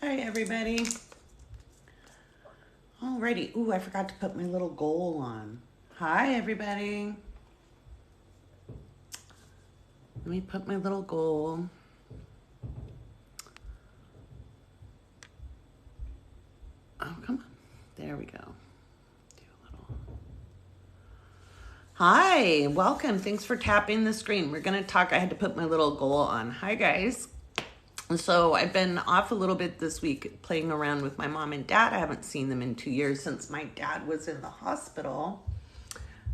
Hi, everybody. Alrighty. Ooh, I forgot to put my little goal on. Hi, everybody. Let me put my little goal. Oh, come on. There we go. Do a little. Hi, welcome. Thanks for tapping the screen. We're going to talk. I had to put my little goal on. Hi, guys. So I've been off a little bit this week playing around with my mom and dad. I haven't seen them in 2 years since my dad was in the hospital.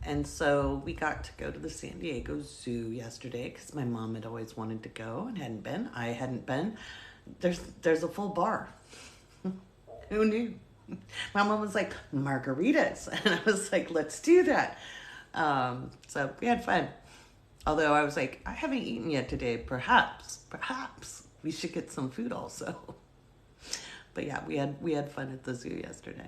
And so we got to go to the San Diego Zoo yesterday because my mom had always wanted to go and hadn't been. I hadn't been. There's a full bar. Who knew? My mom was like, margaritas. And I was like, let's do that. So we had fun. Although I was like, I haven't eaten yet today. Perhaps we should get some food also. But yeah, we had fun at the zoo yesterday.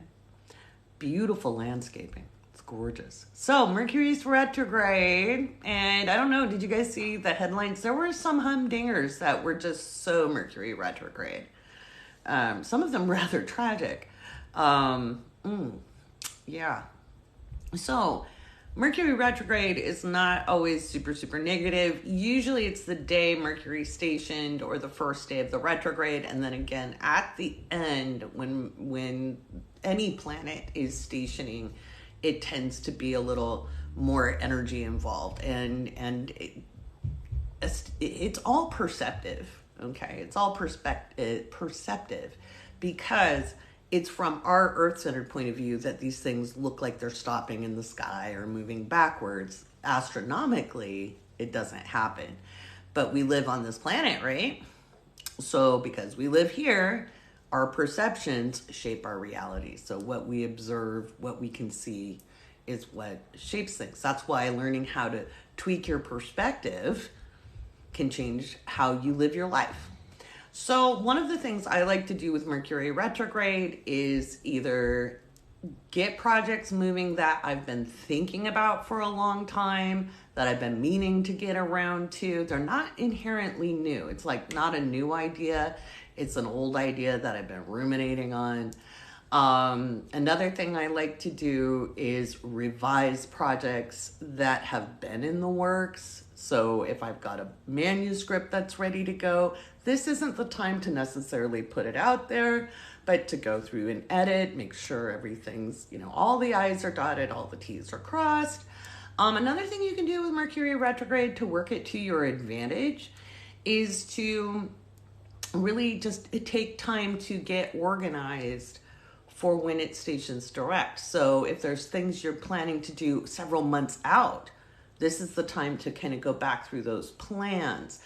Beautiful landscaping. It's gorgeous. So Mercury's retrograde, and I don't know, did you guys see the headlines? There were some humdingers that were just so Mercury retrograde. Some of them rather tragic. Yeah. So Mercury retrograde is not always super negative. Usually it's the day Mercury stationed or the first day of the retrograde, and then again at the end when any planet is stationing, it tends to be a little more energy involved, and it's all perceptive. Okay, it's all perceptive because it's from our Earth-centered point of view that these things look like they're stopping in the sky or moving backwards. Astronomically, it doesn't happen. But we live on this planet, right? So because we live here, our perceptions shape our reality. So what we observe, what we can see is what shapes things. That's why learning how to tweak your perspective can change how you live your life. So one of the things I like to do with Mercury retrograde is either get projects moving that I've been thinking about for a long time, that I've been meaning to get around to. They're not inherently new. It's like not a new idea. It's an old idea that I've been ruminating on. Another thing I like to do is revise projects that have been in the works. So if I've got a manuscript that's ready to go, this isn't the time to necessarily put it out there, but to go through and edit, make sure everything's, all the I's are dotted, all the T's are crossed. Another thing you can do with Mercury retrograde to work it to your advantage is to really just take time to get organized for when it stations direct. So if there's things you're planning to do several months out, this is the time to kind of go back through those plans.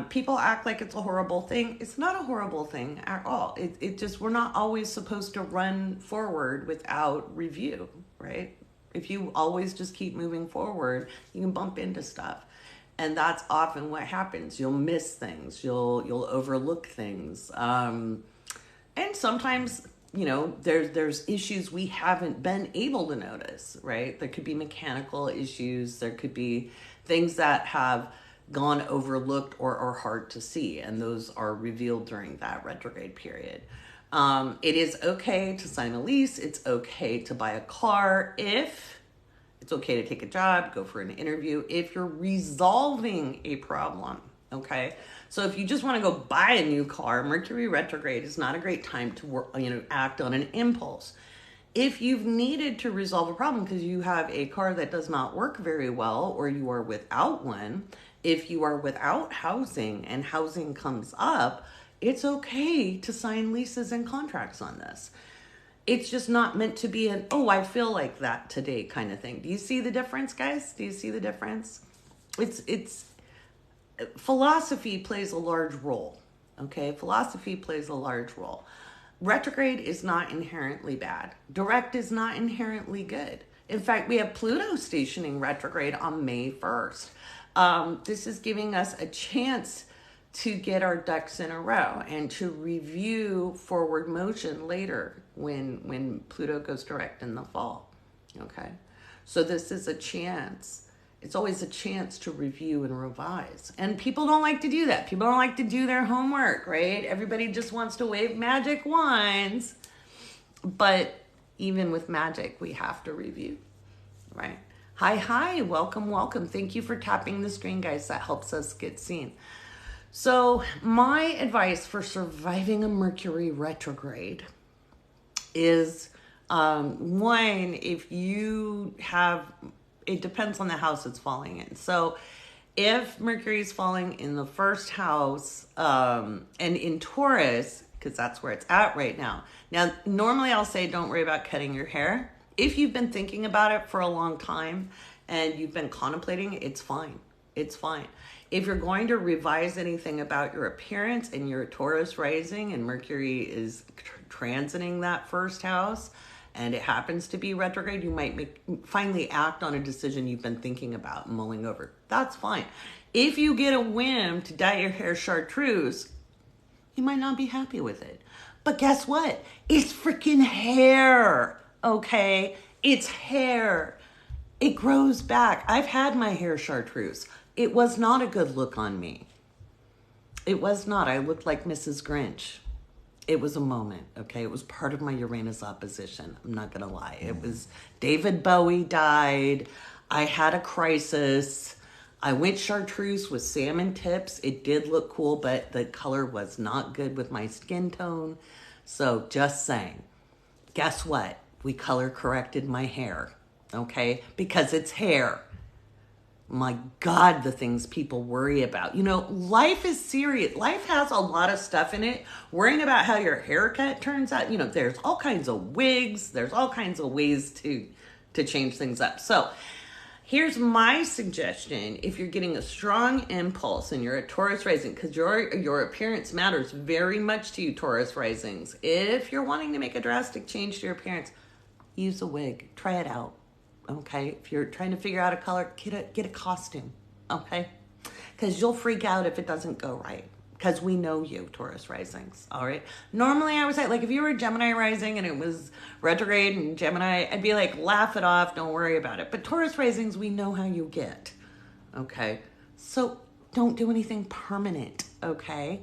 People act like it's a horrible thing. It's not a horrible thing at all. It just, we're not always supposed to run forward without review, right? If you always just keep moving forward, you can bump into stuff. And that's often what happens. You'll miss things. You'll overlook things. And sometimes, there's issues we haven't been able to notice, right? There could be mechanical issues. There could be things that have gone overlooked or are hard to see, and those are revealed during that retrograde period. It is okay to sign a lease. It's okay to buy a car if it's okay to take a job, go for an interview if you're resolving a problem, okay? So if you just want to go buy a new car, Mercury retrograde is not a great time to work, act on an impulse. If you've needed to resolve a problem because you have a car that does not work very well or you are without one, if you are without housing and housing comes up, it's okay to sign leases and contracts on this. It's just not meant to be an, oh, I feel like that today kind of thing. Do you see the difference, guys? Do you see the difference? It's philosophy plays a large role, okay? Philosophy plays a large role. Retrograde is not inherently bad. Direct is not inherently good. In fact, we have Pluto stationing retrograde on May 1st. This is giving us a chance to get our ducks in a row and to review forward motion later when Pluto goes direct in the fall, okay? So this is a chance It's always a chance to review and revise. And people don't like to do that. People don't like to do their homework, right? Everybody just wants to wave magic wands. But even with magic, we have to review, right? Hi, welcome. Thank you for tapping the screen, guys. That helps us get seen. So my advice for surviving a Mercury retrograde is, one, if you have, it depends on the house it's falling in. So if Mercury is falling in the first house, and in Taurus, because that's where it's at right now. Now, normally I'll say don't worry about cutting your hair. If you've been thinking about it for a long time and you've been contemplating, it's fine. It's fine. If you're going to revise anything about your appearance and you're a Taurus rising and Mercury is transiting that first house and it happens to be retrograde, you might finally act on a decision you've been thinking about and mulling over. That's fine. If you get a whim to dye your hair chartreuse, you might not be happy with it. But guess what? It's freaking hair, okay? It's hair. It grows back. I've had my hair chartreuse. It was not a good look on me. It was not. I looked like Mrs. Grinch. It was a moment, okay? It was part of my Uranus opposition. I'm not going to lie. It was David Bowie died. I had a crisis. I went chartreuse with salmon tips. It did look cool, but the color was not good with my skin tone. So just saying. Guess what? We color corrected my hair, okay? Because it's hair. My God, the things people worry about. You know, life is serious. Life has a lot of stuff in it. Worrying about how your haircut turns out, you know, there's all kinds of wigs. There's all kinds of ways to change things up. So here's my suggestion. If you're getting a strong impulse and you're a Taurus rising, because your appearance matters very much to you, Taurus risings. If you're wanting to make a drastic change to your appearance, use a wig. Try it out. Okay, if you're trying to figure out a color, get a costume, okay? Because you'll freak out if it doesn't go right. Because we know you, Taurus risings, all right? Normally, I would say, like, if you were a Gemini rising and it was retrograde and Gemini, I'd be like, laugh it off, don't worry about it. But Taurus risings, we know how you get, okay? So don't do anything permanent, okay?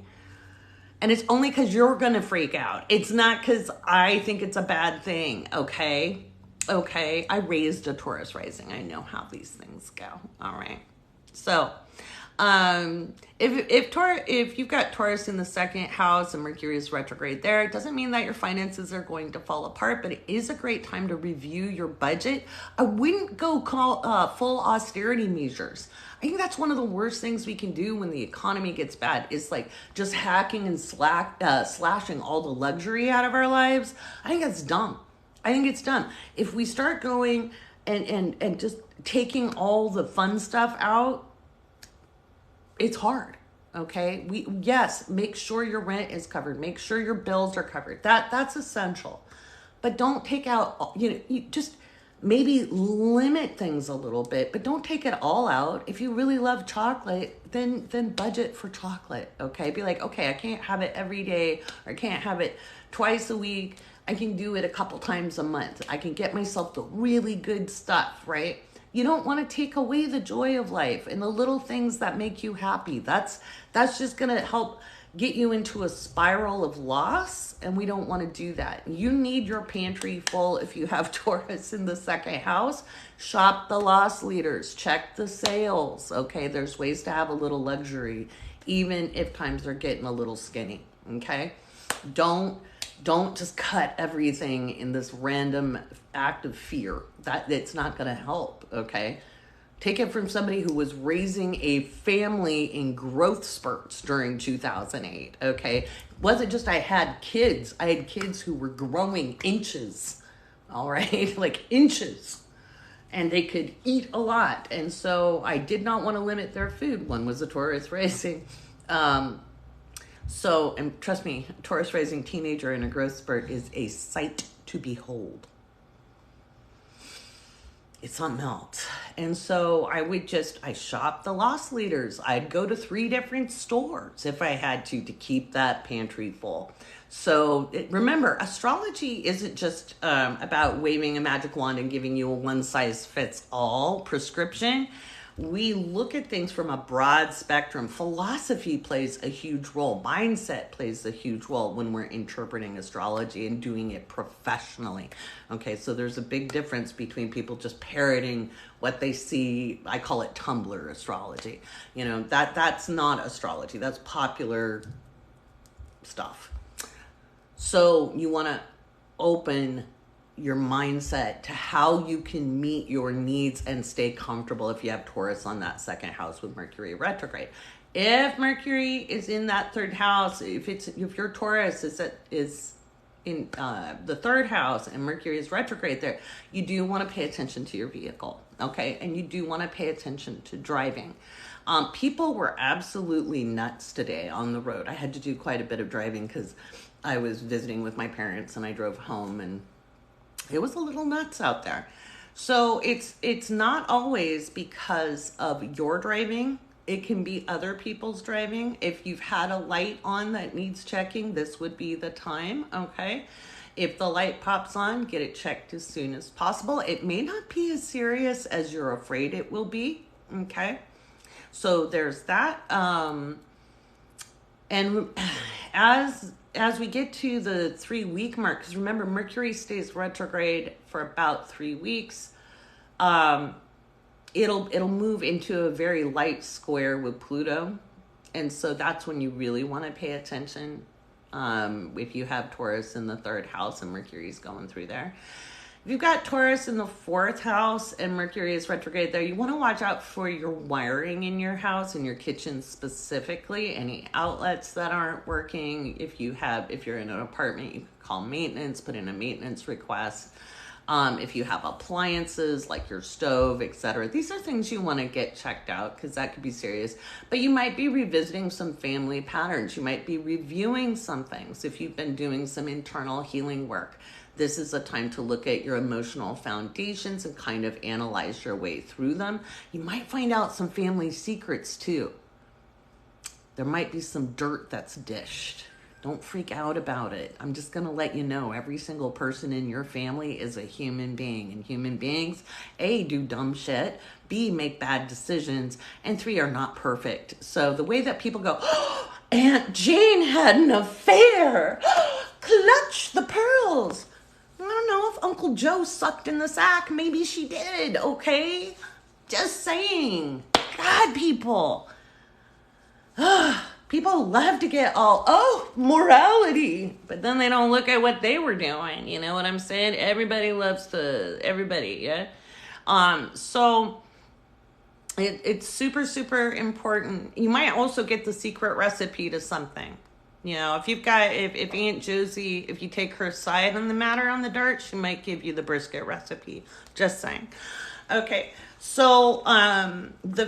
And it's only because you're going to freak out. It's not because I think it's a bad thing, okay? Okay, I raised a Taurus rising. I know how these things go. All right. So, if you've got Taurus in the second house and Mercury is retrograde there, it doesn't mean that your finances are going to fall apart, but it is a great time to review your budget. I wouldn't go full austerity measures. I think that's one of the worst things we can do when the economy gets bad is like just hacking and slashing all the luxury out of our lives. I think that's dumb. I think it's done. If we start going and just taking all the fun stuff out, it's hard. Okay. Yes, make sure your rent is covered. Make sure your bills are covered. That's essential. But don't take out, you just maybe limit things a little bit, but don't take it all out. If you really love chocolate, then budget for chocolate. Okay. Be like, okay, I can't have it every day, or I can't have it twice a week. I can do it a couple times a month. I can get myself the really good stuff, right? You don't want to take away the joy of life and the little things that make you happy. That's just going to help get you into a spiral of loss, and we don't want to do that. You need your pantry full. If you have Taurus in the second house, shop the loss leaders, check the sales, okay? There's ways to have a little luxury, even if times are getting a little skinny, okay? Don't just cut everything in this random act of fear. It's not going to help, okay? Take it from somebody who was raising a family in growth spurts during 2008, okay? Wasn't just I had kids who were growing inches, all right? Like inches. And they could eat a lot. And so I did not want to limit their food. One was a Taurus rising. So, and trust me, Taurus rising teenager in a growth spurt is a sight to behold. It's something else. And so I shopped the loss leaders. I'd go to 3 different stores if I had to keep that pantry full. So remember, astrology isn't just about waving a magic wand and giving you a one-size-fits-all prescription. we look at things from a broad spectrum. Philosophy plays a huge role. Mindset plays a huge role when we're interpreting astrology and doing it professionally. Okay, so there's a big difference between people just parroting what they see. I call it Tumblr astrology. You know, that's not astrology. That's popular stuff. So you want to open your mindset to how you can meet your needs and stay comfortable if you have Taurus on that second house with Mercury retrograde. If Mercury is in that third house, if your Taurus is in the third house and Mercury is retrograde there, you do want to pay attention to your vehicle, okay? And you do want to pay attention to driving. People were absolutely nuts today on the road. I had to do quite a bit of driving because I was visiting with my parents and I drove home, and it was a little nuts out there. So it's not always because of your driving. It can be other people's driving. If you've had a light on that needs checking, this would be the time, okay? If the light pops on, get it checked as soon as possible. It may not be as serious as you're afraid it will be, okay? So there's that. And as we get to the 3-week mark, because remember, Mercury stays retrograde for about 3 weeks. It'll move into a very light square with Pluto, and so that's when you really want to pay attention. If you have Taurus in the third house and Mercury's going through there. If you've got Taurus in the fourth house and Mercury is retrograde there, you want to watch out for your wiring in your house, in your kitchen specifically, any outlets that aren't working. If you're in an apartment, you can call maintenance, put in a maintenance request. If you have appliances like your stove, etc., these are things you want to get checked out because that could be serious. But you might be revisiting some family patterns. You might be reviewing some things if you've been doing some internal healing work. This is a time to look at your emotional foundations and kind of analyze your way through them. You might find out some family secrets too. There might be some dirt that's dished. Don't freak out about it. I'm just going to let you know every single person in your family is a human being. And human beings, A, do dumb shit, B, make bad decisions, and 3, are not perfect. So the way that people go, oh, Aunt Jane had an affair. Clutch the pearls. I don't know if Uncle Joe sucked in the sack. Maybe she did, okay? Just saying. God, people. People love to get all, morality. But then they don't look at what they were doing. You know what I'm saying? Everybody loves everybody, yeah? So it's super, super important. You might also get the secret recipe to something. You know, if Aunt Josie, if you take her side on the matter on the dirt, she might give you the brisket recipe. Just saying. Okay, so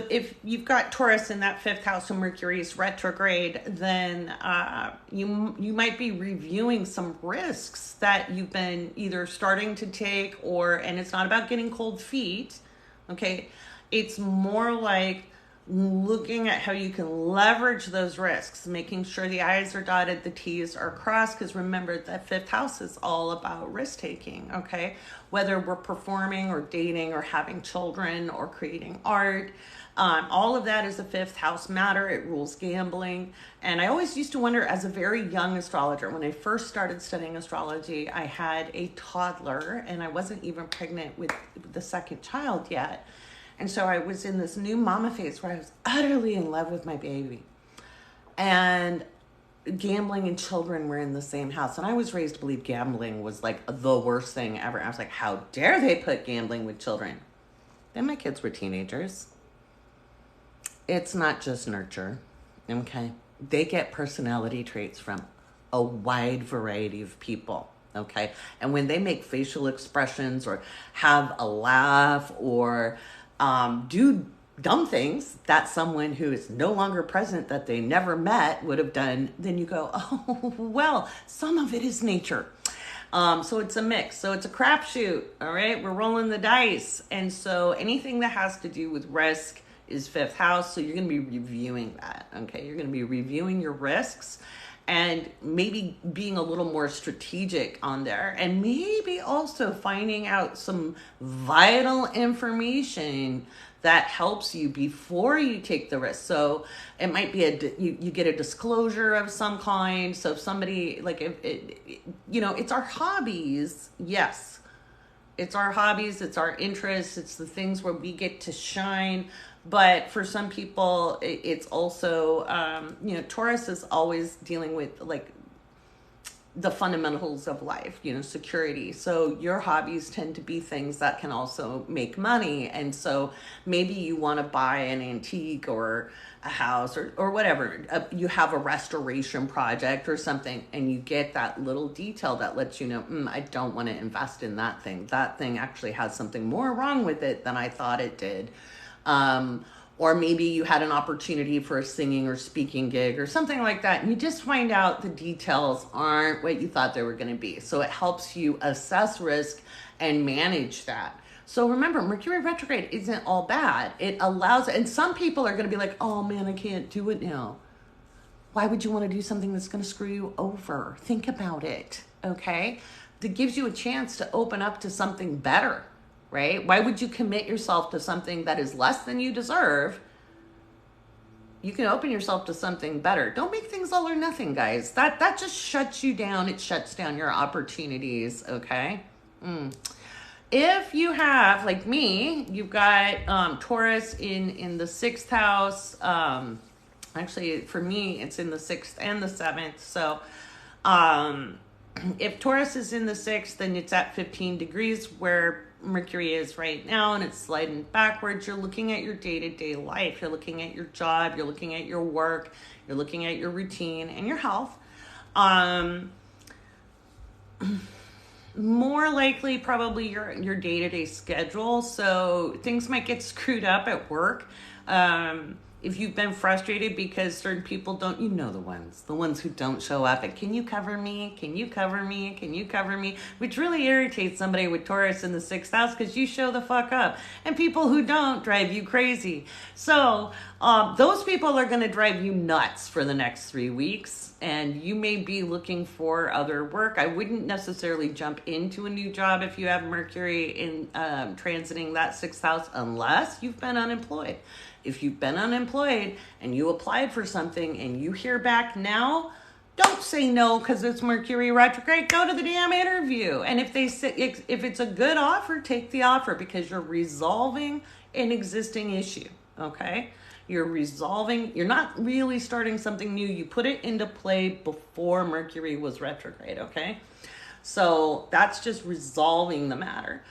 if you've got Taurus in that 5th house and Mercury's retrograde, then you might be reviewing some risks that you've been either starting to take and it's not about getting cold feet, okay? It's more like looking at how you can leverage those risks, making sure the I's are dotted, the T's are crossed, because remember that 5th house is all about risk taking, okay? Whether we're performing or dating or having children or creating art, all of that is a 5th house matter. It rules gambling. And I always used to wonder, as a very young astrologer, when I first started studying astrology, I had a toddler and I wasn't even pregnant with the second child yet. And so I was in this new mama phase where I was utterly in love with my baby. And gambling and children were in the same house. And I was raised to believe gambling was like the worst thing ever. I was like, how dare they put gambling with children? Then my kids were teenagers. It's not just nurture, okay? They get personality traits from a wide variety of people, okay? And when they make facial expressions or have a laugh or do dumb things that someone who is no longer present that they never met would have done, then you go, oh, well, some of it is nature. So it's a mix. So it's a crapshoot, all right? We're rolling the dice. And so anything that has to do with risk is 5th house. So you're going to be reviewing that, okay? You're going to be reviewing your risks and maybe being a little more strategic on there, and maybe also finding out some vital information that helps you before you take the risk. So it might be you get a disclosure of some kind. So if somebody, like, if it, you know, it's our hobbies. Yes, it's our hobbies, it's our interests, it's the things where we get to shine. But for some people, it's also, you know, Taurus is always dealing with, like, the fundamentals of life, you know, security. So your hobbies tend to be things that can also make money. And so maybe you want to buy an antique or a house or whatever. You have a restoration project or something, and you get that little detail that lets you know, I don't want to invest in that thing. That thing actually has something more wrong with it than I thought it did. Or maybe you had an opportunity for a singing or speaking gig or something like that, and you just find out the details aren't what you thought they were going to be. So it helps you assess risk and manage that. So remember, Mercury retrograde isn't all bad. It allows, and some people are going to be like, oh man, I can't do it now. Why would you want to do something that's going to screw you over? Think about it, okay? That gives you a chance to open up to something better. Right? Why would you commit yourself to something that is less than you deserve? You can open yourself to something better. Don't make things all or nothing, guys. That just shuts you down. It shuts down your opportunities, okay? If you have, like me, you've got Taurus in the 6th house. Actually, for me, it's in the 6th and the 7th. So if Taurus is in the 6th, then it's at 15 degrees where Mercury is right now, and it's sliding backwards. You're looking at your day-to-day life. You're looking at your job. You're looking at your work. You're looking at your routine and your health. More likely, probably your day-to-day schedule. So things might get screwed up at work. If you've been frustrated because certain people don't, you know, the ones who don't show up and can you cover me? Can you cover me? Can you cover me? Which really irritates somebody with Taurus in the 6th house, because you show the fuck up, and people who don't drive you crazy. So those people are going to drive you nuts for the next 3 weeks, and you may be looking for other work. I wouldn't necessarily jump into a new job if you have Mercury in transiting that 6th house unless you've been unemployed. If you've been unemployed and you applied for something and you hear back now, don't say no because it's Mercury retrograde. Go to the damn interview. And if they say, if it's a good offer, take the offer, because you're resolving an existing issue. Okay? You're not really starting something new. You put it into play before Mercury was retrograde. Okay? So that's just resolving the matter.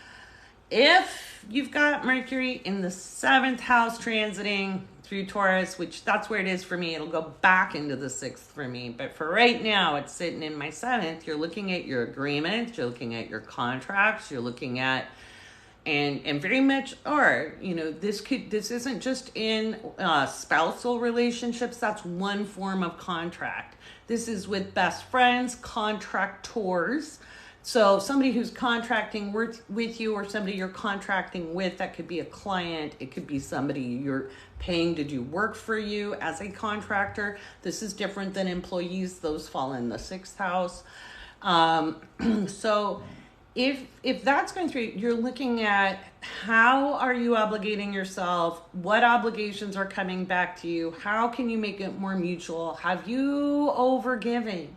If you've got Mercury in the 7th house transiting through Taurus, which that's where it is for me, it'll go back into the 6th for me. But for right now, it's sitting in my 7th. You're looking at your agreements, you're looking at your contracts, you're looking at, and very much, or, you know, this isn't just in spousal relationships. That's one form of contract. This is with best friends, contractors. So somebody who's contracting with you, or somebody you're contracting with, that could be a client. It could be somebody you're paying to do work for you as a contractor. This is different than employees. Those fall in the 6th house. So if that's going through, you're looking at how are you obligating yourself? What obligations are coming back to you? How can you make it more mutual? Have you overgiven?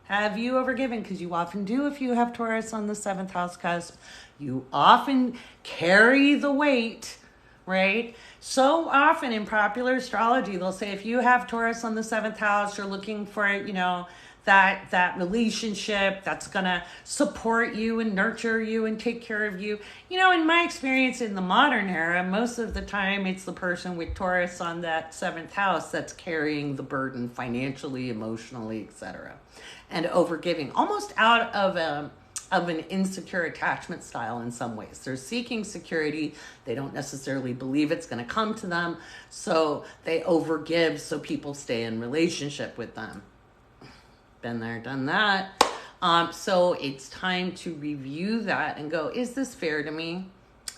Have you overgiven? Because you often do if you have Taurus on the 7th house cusp. You often carry the weight, right? So often in popular astrology, they'll say if you have Taurus on the 7th house, you're looking for, you know, that relationship that's going to support you and nurture you and take care of you. You know, in my experience in the modern era, most of the time it's the person with Taurus on that 7th house that's carrying the burden financially, emotionally, etc. And overgiving, almost out of an insecure attachment style in some ways. They're seeking security. They don't necessarily believe it's going to come to them, so they overgive so people stay in relationship with them. Been there, done that. So it's time to review that and go, is this fair to me?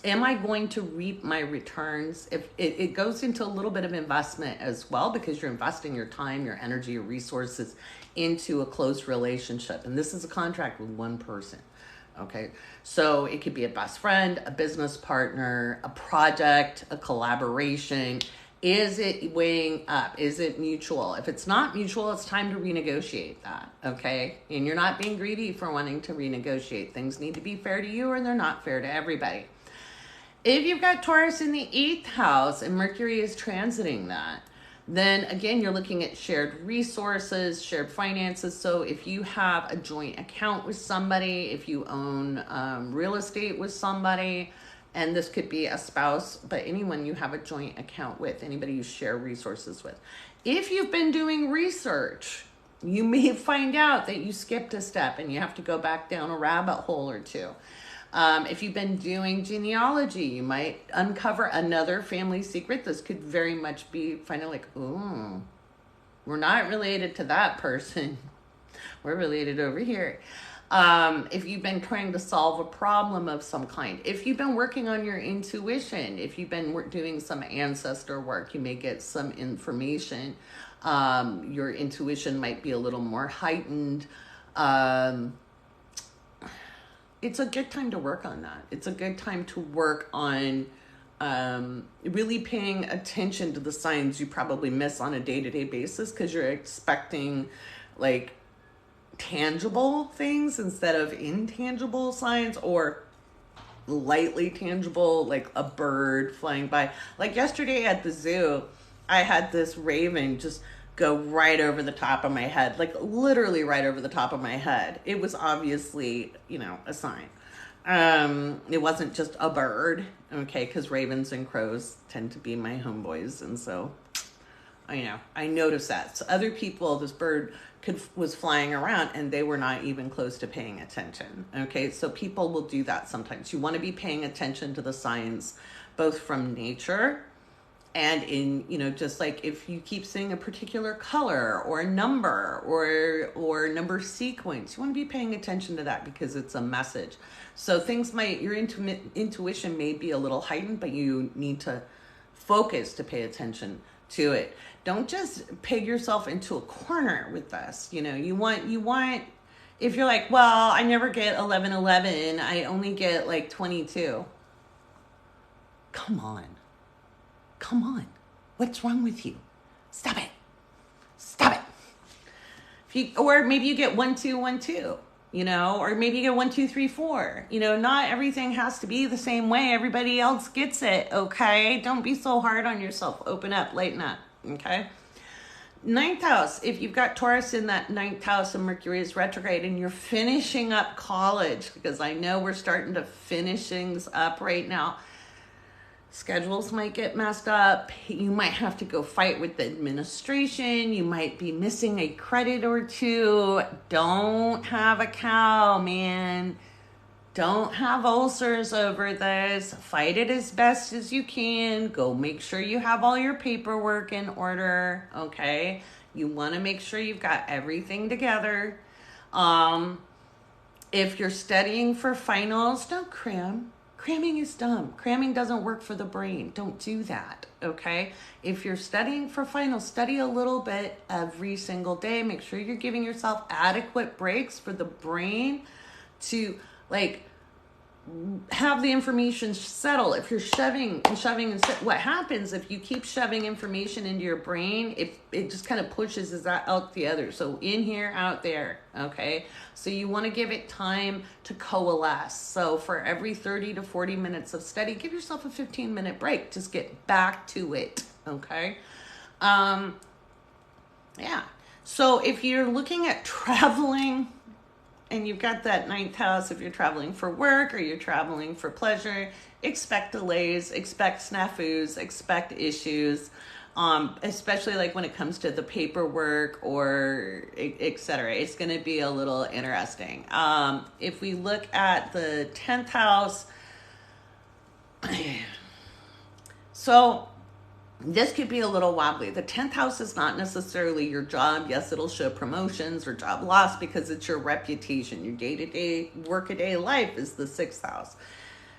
Am I going to reap my returns? If it goes into a little bit of investment as well, because you're investing your time, your energy, your resources into a close relationship. And this is a contract with one person. Okay. So it could be a best friend, a business partner, a project, a collaboration. Is it weighing up? Is it mutual? If it's not mutual, it's time to renegotiate that. Okay. And you're not being greedy for wanting to renegotiate. Things need to be fair to you, or they're not fair to everybody. If you've got Taurus in the 8th house and Mercury is transiting that, then again, you're looking at shared resources, shared finances. So if you have a joint account with somebody, if you own real estate with somebody, and this could be a spouse, but anyone you have a joint account with, anybody you share resources with. If you've been doing research, you may find out that you skipped a step and you have to go back down a rabbit hole or two. If you've been doing genealogy, you might uncover another family secret. This could very much be finding like, ooh, we're not related to that person. We're related over here. If you've been trying to solve a problem of some kind, if you've been working on your intuition, if you've been doing some ancestor work, you may get some information. Your intuition might be a little more heightened. It's a good time to work on that. It's a good time to work on really paying attention to the signs you probably miss on a day-to-day basis, because you're expecting like tangible things instead of intangible signs, or lightly tangible, like a bird flying by. Like yesterday at the zoo, I had this raven just go right over the top of my head, like literally right over the top of my head. It was obviously, a sign. It wasn't just a bird, okay, because ravens and crows tend to be my homeboys, and so I noticed that. So other people, this bird was flying around and they were not even close to paying attention. Okay, so people will do that sometimes. You want to be paying attention to the signs, both from nature and in, just like if you keep seeing a particular color or a number or number sequence, you want to be paying attention to that because it's a message. So your intuition may be a little heightened, but you need to focus to pay attention to it. Don't just peg yourself into a corner with this. You want, if you're like, well, I never get 1111, I only get like 22. Come on. What's wrong with you? Stop it. Or maybe you get 1212, or maybe you get 1234. Not everything has to be the same way. Everybody else gets it. Okay. Don't be so hard on yourself. Open up, lighten up. Okay. 9th house. If you've got Taurus in that 9th house and Mercury is retrograde and you're finishing up college, because I know we're starting to finish things up right now. Schedules might get messed up. You might have to go fight with the administration. You might be missing a credit or two. Don't have a cow, man. Don't have ulcers over this. Fight it as best as you can. Go make sure you have all your paperwork in order, okay? You want to make sure you've got everything together. If you're studying for finals, don't cram. Cramming is dumb. Cramming doesn't work for the brain. Don't do that, okay? If you're studying for finals, study a little bit every single day. Make sure you're giving yourself adequate breaks for the brain to, have the information settle. If you're shoving, what happens if you keep shoving information into your brain, it just kind of pushes out the other. So in here, out there, okay? So you want to give it time to coalesce. So for every 30 to 40 minutes of study, give yourself a 15-minute break. Just get back to it, okay? Yeah. So if you're looking at traveling, and you've got that 9th house, if you're traveling for work or you're traveling for pleasure, expect delays, expect snafus, expect issues, especially like when it comes to the paperwork or etc. It's going to be a little interesting. If we look at the 10th house, so this could be a little wobbly. The 10th house is not necessarily your job. Yes, it'll show promotions or job loss because it's your reputation. Your day-to-day, workaday life is the 6th house.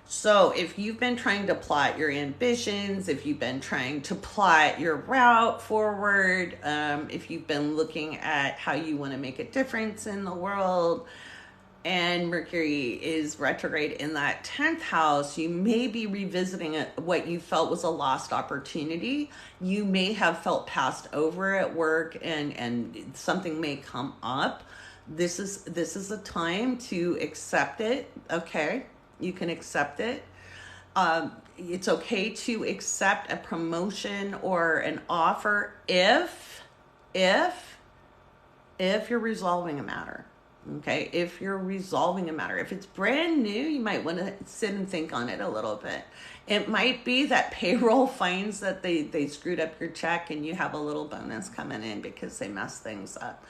So if you've been trying to plot your ambitions, if you've been trying to plot your route forward, if you've been looking at how you want to make a difference in the world, and Mercury is retrograde in that 10th house, you may be revisiting what you felt was a lost opportunity. You may have felt passed over at work, and something may come up. This is a time to accept it. Okay, you can accept it. It's okay to accept a promotion or an offer if you're resolving a matter. Okay, if you're resolving a matter. If it's brand new, you might want to sit and think on it a little bit. It might be that payroll finds that they screwed up your check and you have a little bonus coming in because they messed things up.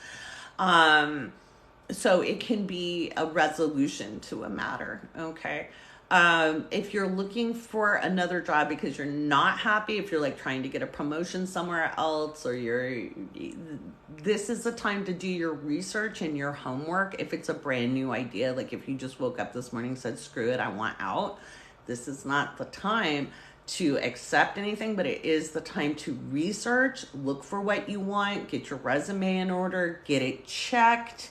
So it can be a resolution to a matter, okay? If you're looking for another job because you're not happy, if you're like trying to get a promotion somewhere else, or this is the time to do your research and your homework. If it's a brand new idea, like if you just woke up this morning and said, screw it, I want out, this is not the time to accept anything, but it is the time to research, look for what you want, get your resume in order, get it checked.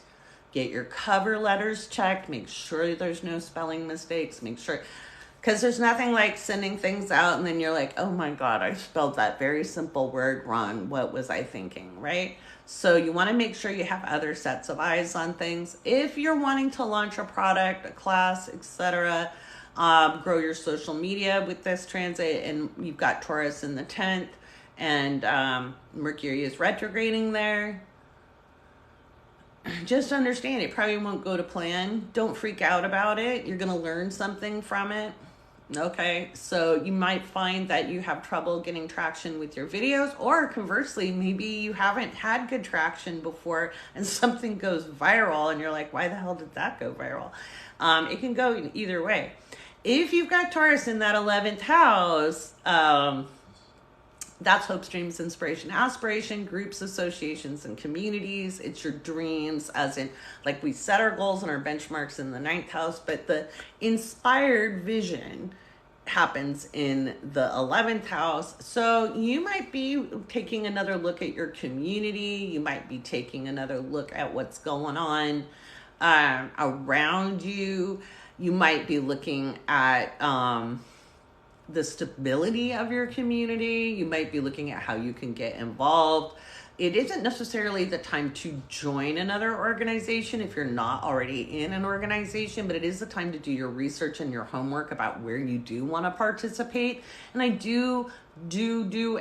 Get your cover letters checked. Make sure there's no spelling mistakes. Make sure, because there's nothing like sending things out and then you're like, oh my God, I spelled that very simple word wrong. What was I thinking, right? So you want to make sure you have other sets of eyes on things. If you're wanting to launch a product, a class, etc., grow your social media with this transit, and you've got Taurus in the 10th, and Mercury is retrograding there. Just understand it probably won't go to plan. Don't freak out about it. You're going to learn something from it. Okay, so you might find that you have trouble getting traction with your videos, or conversely, maybe you haven't had good traction before and something goes viral and you're like, why the hell did that go viral? It can go either way. If you've got Taurus in that 11th house, that's hopes, dreams, inspiration, aspiration, groups, associations, and communities. It's your dreams, as in, like, we set our goals and our benchmarks in the 9th house, but the inspired vision happens in the 11th house. So you might be taking another look at your community. You might be taking another look at what's going on around you. You might be looking at the stability of your community. You might be looking at how you can get involved. It isn't necessarily the time to join another organization if you're not already in an organization, but it is the time to do your research and your homework about where you do want to participate. And I do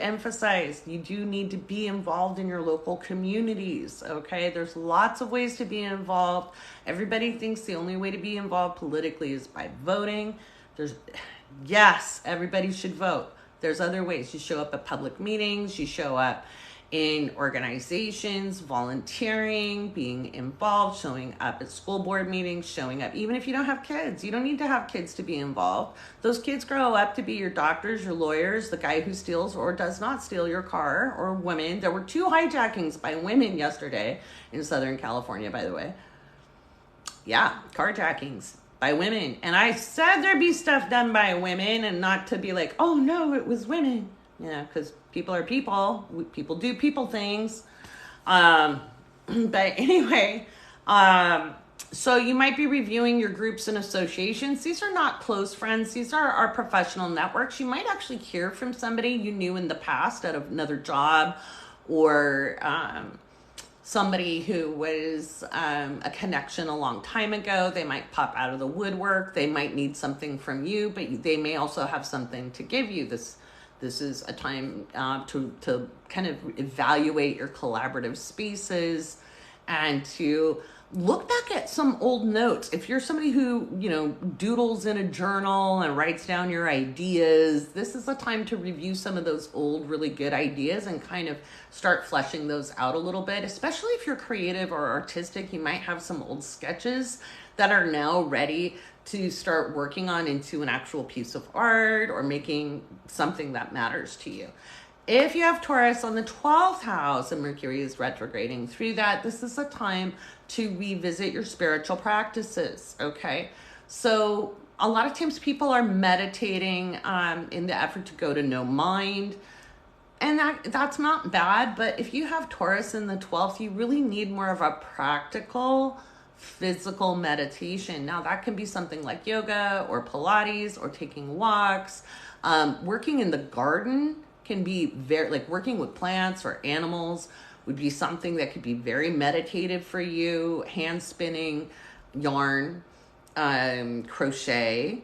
emphasize, you do need to be involved in your local communities, okay? There's lots of ways to be involved. Everybody thinks the only way to be involved politically is by voting. Yes, everybody should vote. There's other ways. You show up at public meetings, you show up in organizations, volunteering, being involved, showing up at school board meetings, showing up. Even if you don't have kids, you don't need to have kids to be involved. Those kids grow up to be your doctors, your lawyers, the guy who steals or does not steal your car, or women. There were 2 hijackings by women yesterday in Southern California, by the way. Yeah, carjackings by women. And I said there'd be stuff done by women, and not to be like, oh no, it was women. Yeah, because people are people. People do people things. But anyway, so you might be reviewing your groups and associations. These are not close friends. These are our professional networks. You might actually hear from somebody you knew in the past at another job, or somebody who was a connection a long time ago. They might pop out of the woodwork. They might need something from you, but they may also have something to give you. This is a time to kind of evaluate your collaborative spaces and to look back at some old notes. If you're somebody who, doodles in a journal and writes down your ideas, this is a time to review some of those old, really good ideas and kind of start fleshing those out a little bit. Especially if you're creative or artistic, you might have some old sketches that are now ready to start working on into an actual piece of art or making something that matters to you. If you have Taurus on the 12th house and Mercury is retrograding through that, this is a time to revisit your spiritual practices, okay? So a lot of times people are meditating in the effort to go to no mind, and that's not bad, but if you have Taurus in the 12th, you really need more of a practical physical meditation. Now that can be something like yoga or Pilates or taking walks. Working in the garden can be very, like working with plants or animals would be something that could be very meditative for you. Hand spinning, yarn, crochet,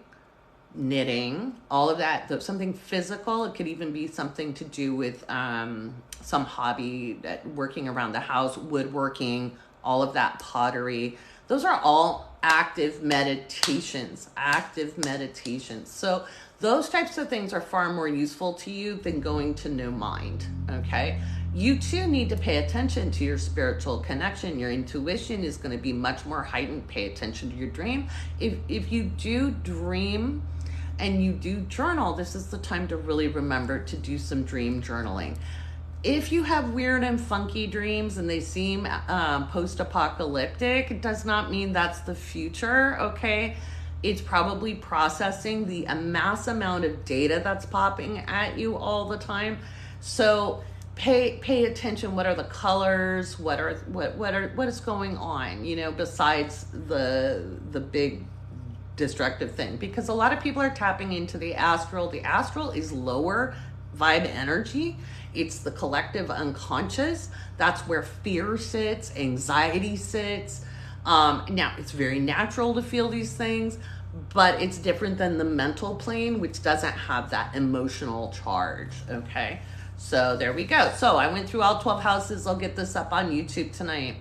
knitting, all of that, something physical. It could even be something to do with some hobby, working around the house, woodworking, all of that, pottery. Those are all active meditations. So those types of things are far more useful to you than going to no mind, okay? You too need to pay attention to your spiritual connection. Your intuition is going to be much more heightened. Pay attention to your dream. If you do dream and you do journal, this is the time to really remember to do some dream journaling. If you have weird and funky dreams and they seem post-apocalyptic, it does not mean that's the future, okay? It's probably processing the mass amount of data that's popping at you all the time. So pay attention. What are the colors? What is going on? You know, besides the big destructive thing, because a lot of people are tapping into the astral. The astral is lower vibe energy. It's the collective unconscious. That's where fear sits, anxiety sits. Now, it's very natural to feel these things, but it's different than the mental plane, which doesn't have that emotional charge, okay? So there we go. So I went through all 12 houses. I'll get this up on YouTube tonight.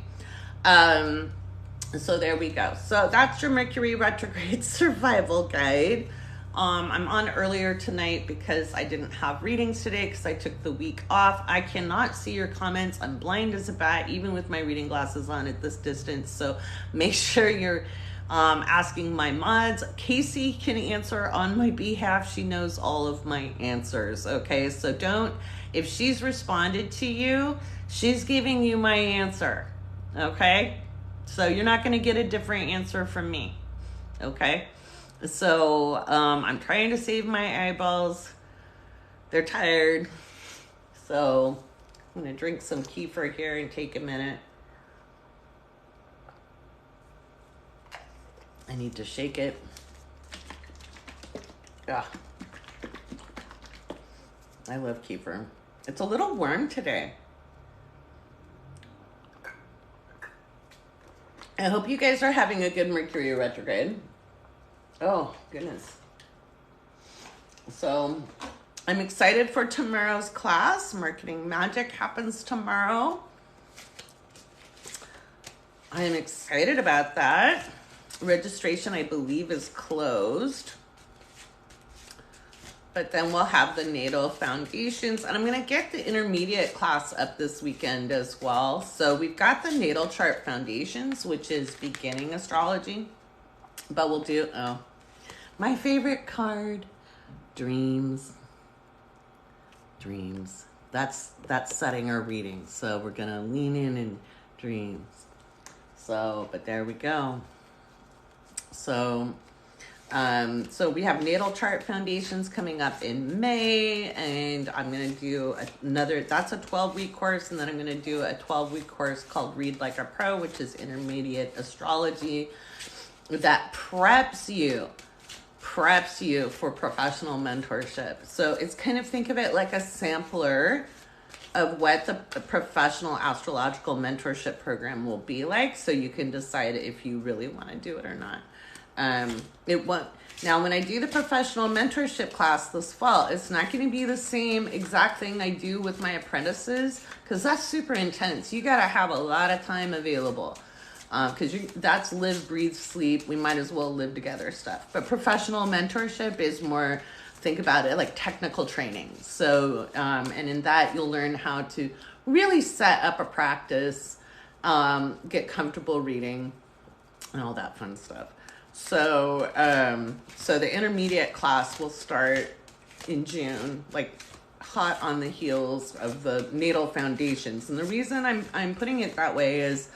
So there we go. So that's your Mercury retrograde survival guide. I'm on earlier tonight because I didn't have readings today because I took the week off. I cannot see your comments. I'm blind as a bat, even with my reading glasses on at this distance. So make sure you're asking my mods. Casey can answer on my behalf. She knows all of my answers. Okay, so if she's responded to you, she's giving you my answer. Okay, so you're not going to get a different answer from me. Okay. So I'm trying to save my eyeballs. They're tired. So I'm going to drink some kefir here and take a minute. I need to shake it. Ah, I love kefir. It's a little warm today. I hope you guys are having a good Mercury retrograde. Oh, goodness. So I'm excited for tomorrow's class. Marketing Magic happens tomorrow. I am excited about that. Registration, I believe, is closed. But then we'll have the natal foundations. And I'm going to get the intermediate class up this weekend as well. So we've got the natal chart foundations, which is beginning astrology. But we'll do, my favorite card, dreams. Dreams. That's setting our reading. So we're going to lean in dreams. So, but there we go. So we have natal chart foundations coming up in May, and I'm going to do that's a 12-week course, and then I'm going to do a 12-week course called Read Like a Pro, which is intermediate astrology that preps you for professional mentorship. So it's kind of, think of it like a sampler of what the professional astrological mentorship program will be like, so you can decide if you really want to do it or not. Now, when I do the professional mentorship class this fall, it's not going to be the same exact thing I do with my apprentices, because that's super intense. You got to have a lot of time available, because that's live, breathe, sleep. We might as well live together stuff. But professional mentorship is more, think about it like technical training. So, and in that, you'll learn how to really set up a practice, get comfortable reading, and all that fun stuff. So, so the intermediate class will start in June, like hot on the heels of the natal foundations. And the reason I'm putting it that way is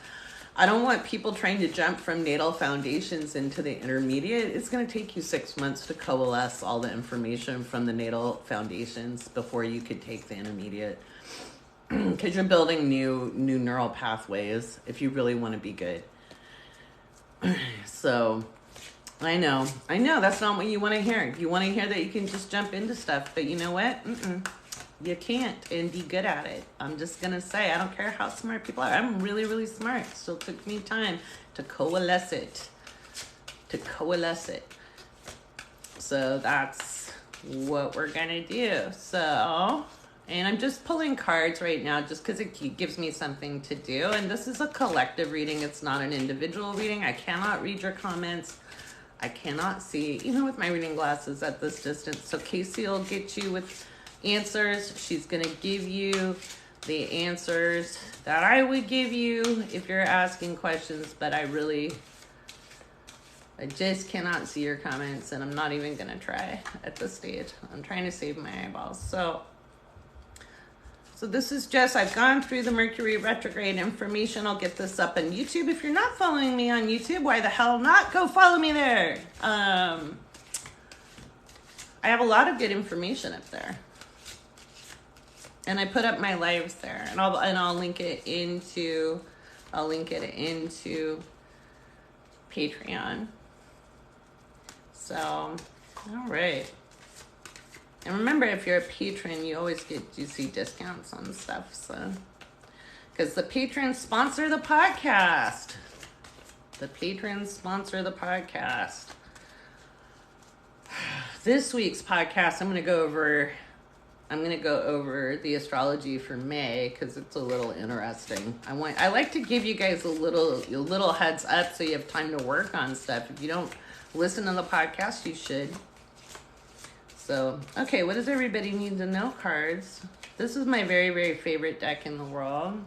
I don't want people trying to jump from natal foundations into the intermediate. It's going to take you 6 months to coalesce all the information from the natal foundations before you could take the intermediate, because you're building new neural pathways if you really want to be good. So I know that's not what you want to hear. You want to hear that you can just jump into stuff, but you know what? You can't, and be good at it. I'm just gonna say, I don't care how smart people are. I'm really, really smart. Still took me time to coalesce it. So that's what we're gonna do. So, and I'm just pulling cards right now just because it gives me something to do. And this is a collective reading. It's not an individual reading. I cannot read your comments. I cannot see, even with my reading glasses at this distance. So Casey will get you with answers. She's going to give you the answers that I would give you if you're asking questions, but I just cannot see your comments, and I'm not even going to try at this stage. I'm trying to save my eyeballs. So this is just, I've gone through the Mercury retrograde information. I'll get this up on YouTube. If you're not following me on YouTube, why the hell not? Go follow me there. I have a lot of good information up there. And I put up my lives there, and I'll link it into Patreon. So, all right. And remember, if you're a patron, you always get juicy discounts on stuff. So, because the patrons sponsor the podcast. This week's podcast, I'm going to go over the astrology for May because it's a little interesting. I like to give you guys a little heads up so you have time to work on stuff. If you don't listen to the podcast, you should. So, okay, what does everybody need to know? Cards. This is my very, very favorite deck in the world.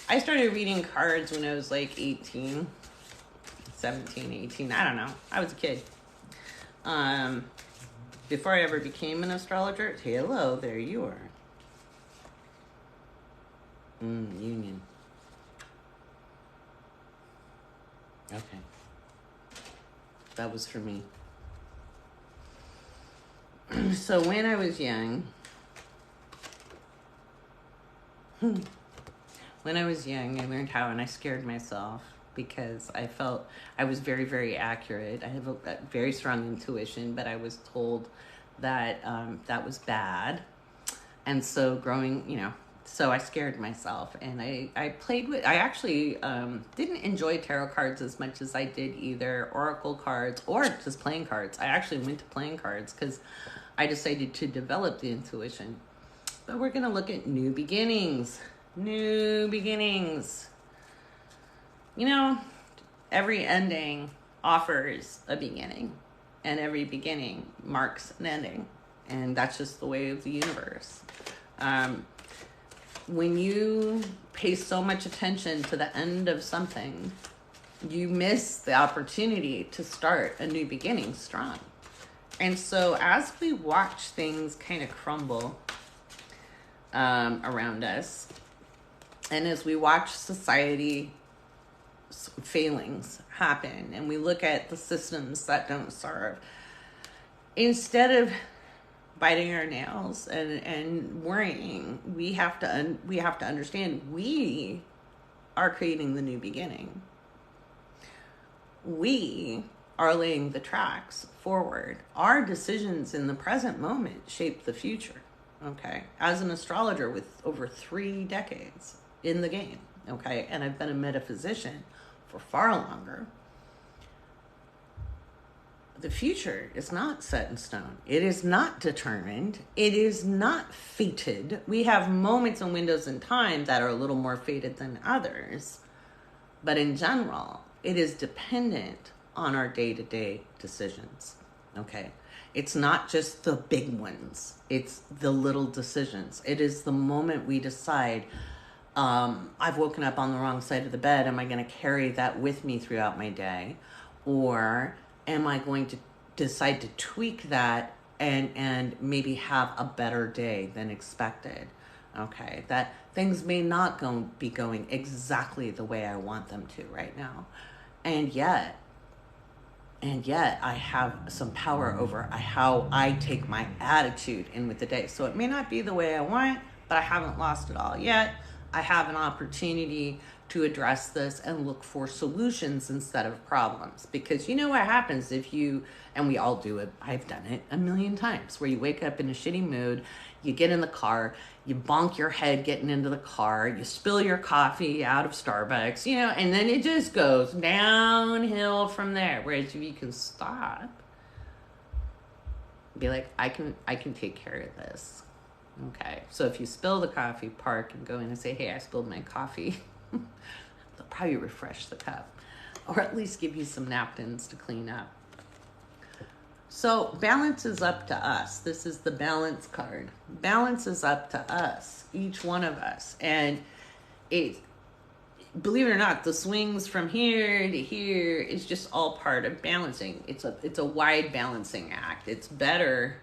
I started reading cards when I was like 17, 18. I don't know. I was a kid. Before I ever became an astrologer. Hello, there you are. Union. Okay. That was for me. So when I was young, I learned how, and I scared myself because I felt I was very, very accurate. I have a very strong intuition, but I was told that that was bad. And so so I scared myself, and I actually didn't enjoy tarot cards as much as I did either oracle cards or just playing cards. I actually went to playing cards because I decided to develop the intuition. But we're going to look at new beginnings. Every ending offers a beginning, and every beginning marks an ending. And that's just the way of the universe. When you pay so much attention to the end of something, you miss the opportunity to start a new beginning strong. And so as we watch things kind of crumble around us, and as we watch society failings happen, and we look at the systems that don't serve, instead of biting our nails and worrying, we have to understand we are creating the new beginning. We are laying the tracks forward. Our decisions in the present moment shape the future. Okay, as an astrologer with over 3 decades in the game, okay, and I've been a metaphysician for far longer. The future is not set in stone. It is not determined. It is not fated. We have moments and windows in time that are a little more fated than others. But in general, it is dependent on our day-to-day decisions. Okay? It's not just the big ones. It's the little decisions. It is the moment we decide, I've woken up on the wrong side of the bed. Am I going to carry that with me throughout my day? Or am I going to decide to tweak that and maybe have a better day than expected? Okay, that things may not be going exactly the way I want them to right now. And yet I have some power over how I take my attitude in with the day. So it may not be the way I want, but I haven't lost it all yet. I have an opportunity to address this and look for solutions instead of problems. Because you know what happens if you, and we all do it, I've done it a million times, where you wake up in a shitty mood, you get in the car, you bonk your head getting into the car, you spill your coffee out of Starbucks, you know, and then it just goes downhill from there. Whereas if you can stop, be like, I can take care of this. Okay, so if you spill the coffee, park and go in and say, hey, I spilled my coffee. They'll probably refresh the cup, or at least give you some napkins to clean up. So balance is up to us. This is the balance card. Balance is up to us, each one of us. And it, believe it or not, the swings from here to here is just all part of balancing. It's a wide balancing act. It's better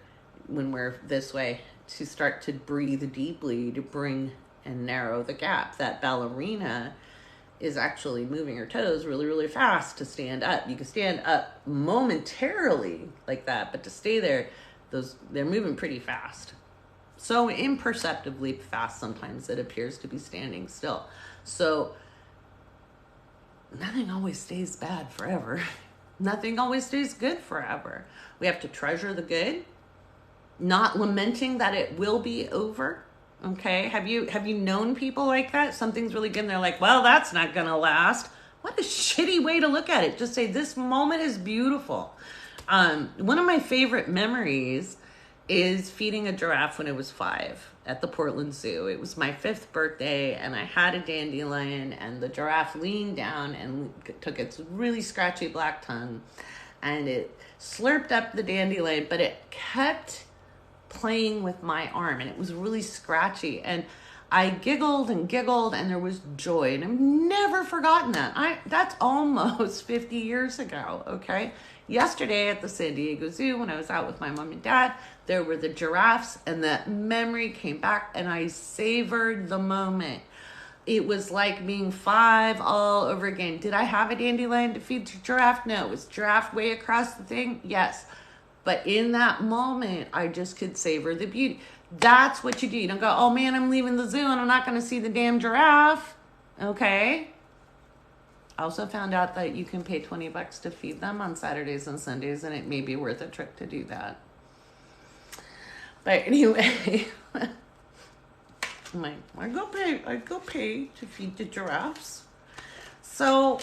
when we're this way to start to breathe deeply to bring and narrow the gap. That ballerina is actually moving her toes really, really fast to stand up. You can stand up momentarily like that, but to stay there, they're moving pretty fast. So imperceptibly fast sometimes it appears to be standing still. So nothing always stays bad forever. Nothing always stays good forever. We have to treasure the good, not lamenting that it will be over. Okay, have you known people like that? Something's really good and they're like, well, that's not gonna last. What a shitty way to look at it. Just say, this moment is beautiful. One of my favorite memories is feeding a giraffe when I was 5 at the Portland Zoo. It was my 5th birthday and I had a dandelion, and the giraffe leaned down and took its really scratchy black tongue and it slurped up the dandelion, but it kept playing with my arm and it was really scratchy, and I giggled and giggled and there was joy, and I've never forgotten that. That's almost 50 years ago. Okay, yesterday at the San Diego Zoo when I was out with my mom and dad, there were the giraffes and that memory came back and I savored the moment. It was like being 5 all over again. Did I have a dandelion to feed to giraffe? No. Was giraffe way across the thing? Yes. But in that moment, I just could savor the beauty. That's what you do. You don't go, oh man, I'm leaving the zoo and I'm not going to see the damn giraffe. Okay. I also found out that you can pay $20 to feed them on Saturdays and Sundays, and it may be worth a trip to do that. But anyway, I go pay to feed the giraffes. So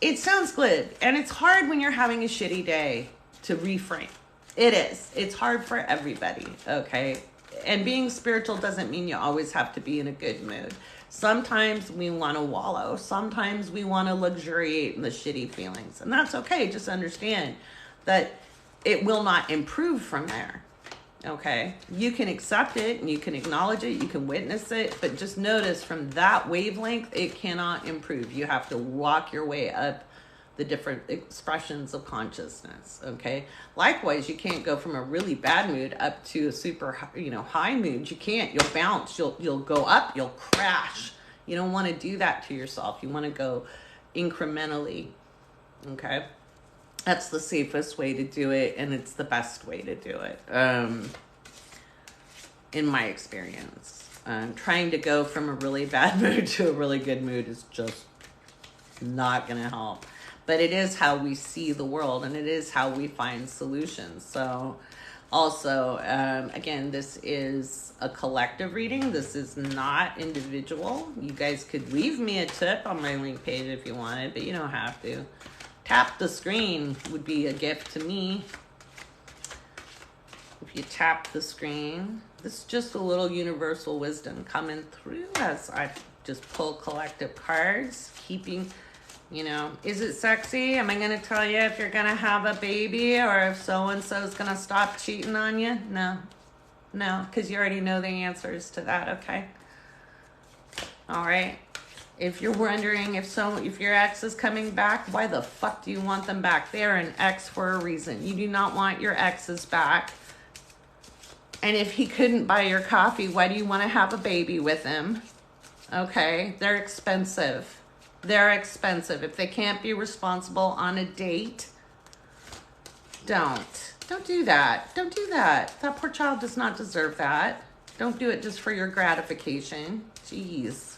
it sounds good. And it's hard when you're having a shitty day to reframe. It is. It's hard for everybody, okay? And being spiritual doesn't mean you always have to be in a good mood. Sometimes we want to wallow. Sometimes we want to luxuriate in the shitty feelings. And that's okay. Just understand that it will not improve from there, okay? You can accept it and you can acknowledge it. You can witness it. But just notice from that wavelength, it cannot improve. You have to walk your way up the different expressions of consciousness, okay? Likewise, you can't go from a really bad mood up to a super, high mood. You can't. You'll bounce. You'll go up. You'll crash. You don't want to do that to yourself. You want to go incrementally, okay? That's the safest way to do it, and it's the best way to do it, in my experience. Trying to go from a really bad mood to a really good mood is just not going to help. But it is how we see the world, and it is how we find solutions. So also, again, this is a collective reading. This is not individual. You guys could leave me a tip on my link page if you wanted, but you don't have to. Tap the screen would be a gift to me. If you tap the screen, this is just a little universal wisdom coming through as I just pull collective cards, keeping... is it sexy? Am I going to tell you if you're going to have a baby or if so-and-so is going to stop cheating on you? No, because you already know the answers to that, okay? All right. If you're wondering if your ex is coming back, why the fuck do you want them back? They're an ex for a reason. You do not want your exes back. And if he couldn't buy your coffee, why do you want to have a baby with him? Okay, they're expensive. They're expensive. If they can't be responsible on a date, don't do that. Don't do that. That poor child does not deserve that. Don't do it just for your gratification. Jeez.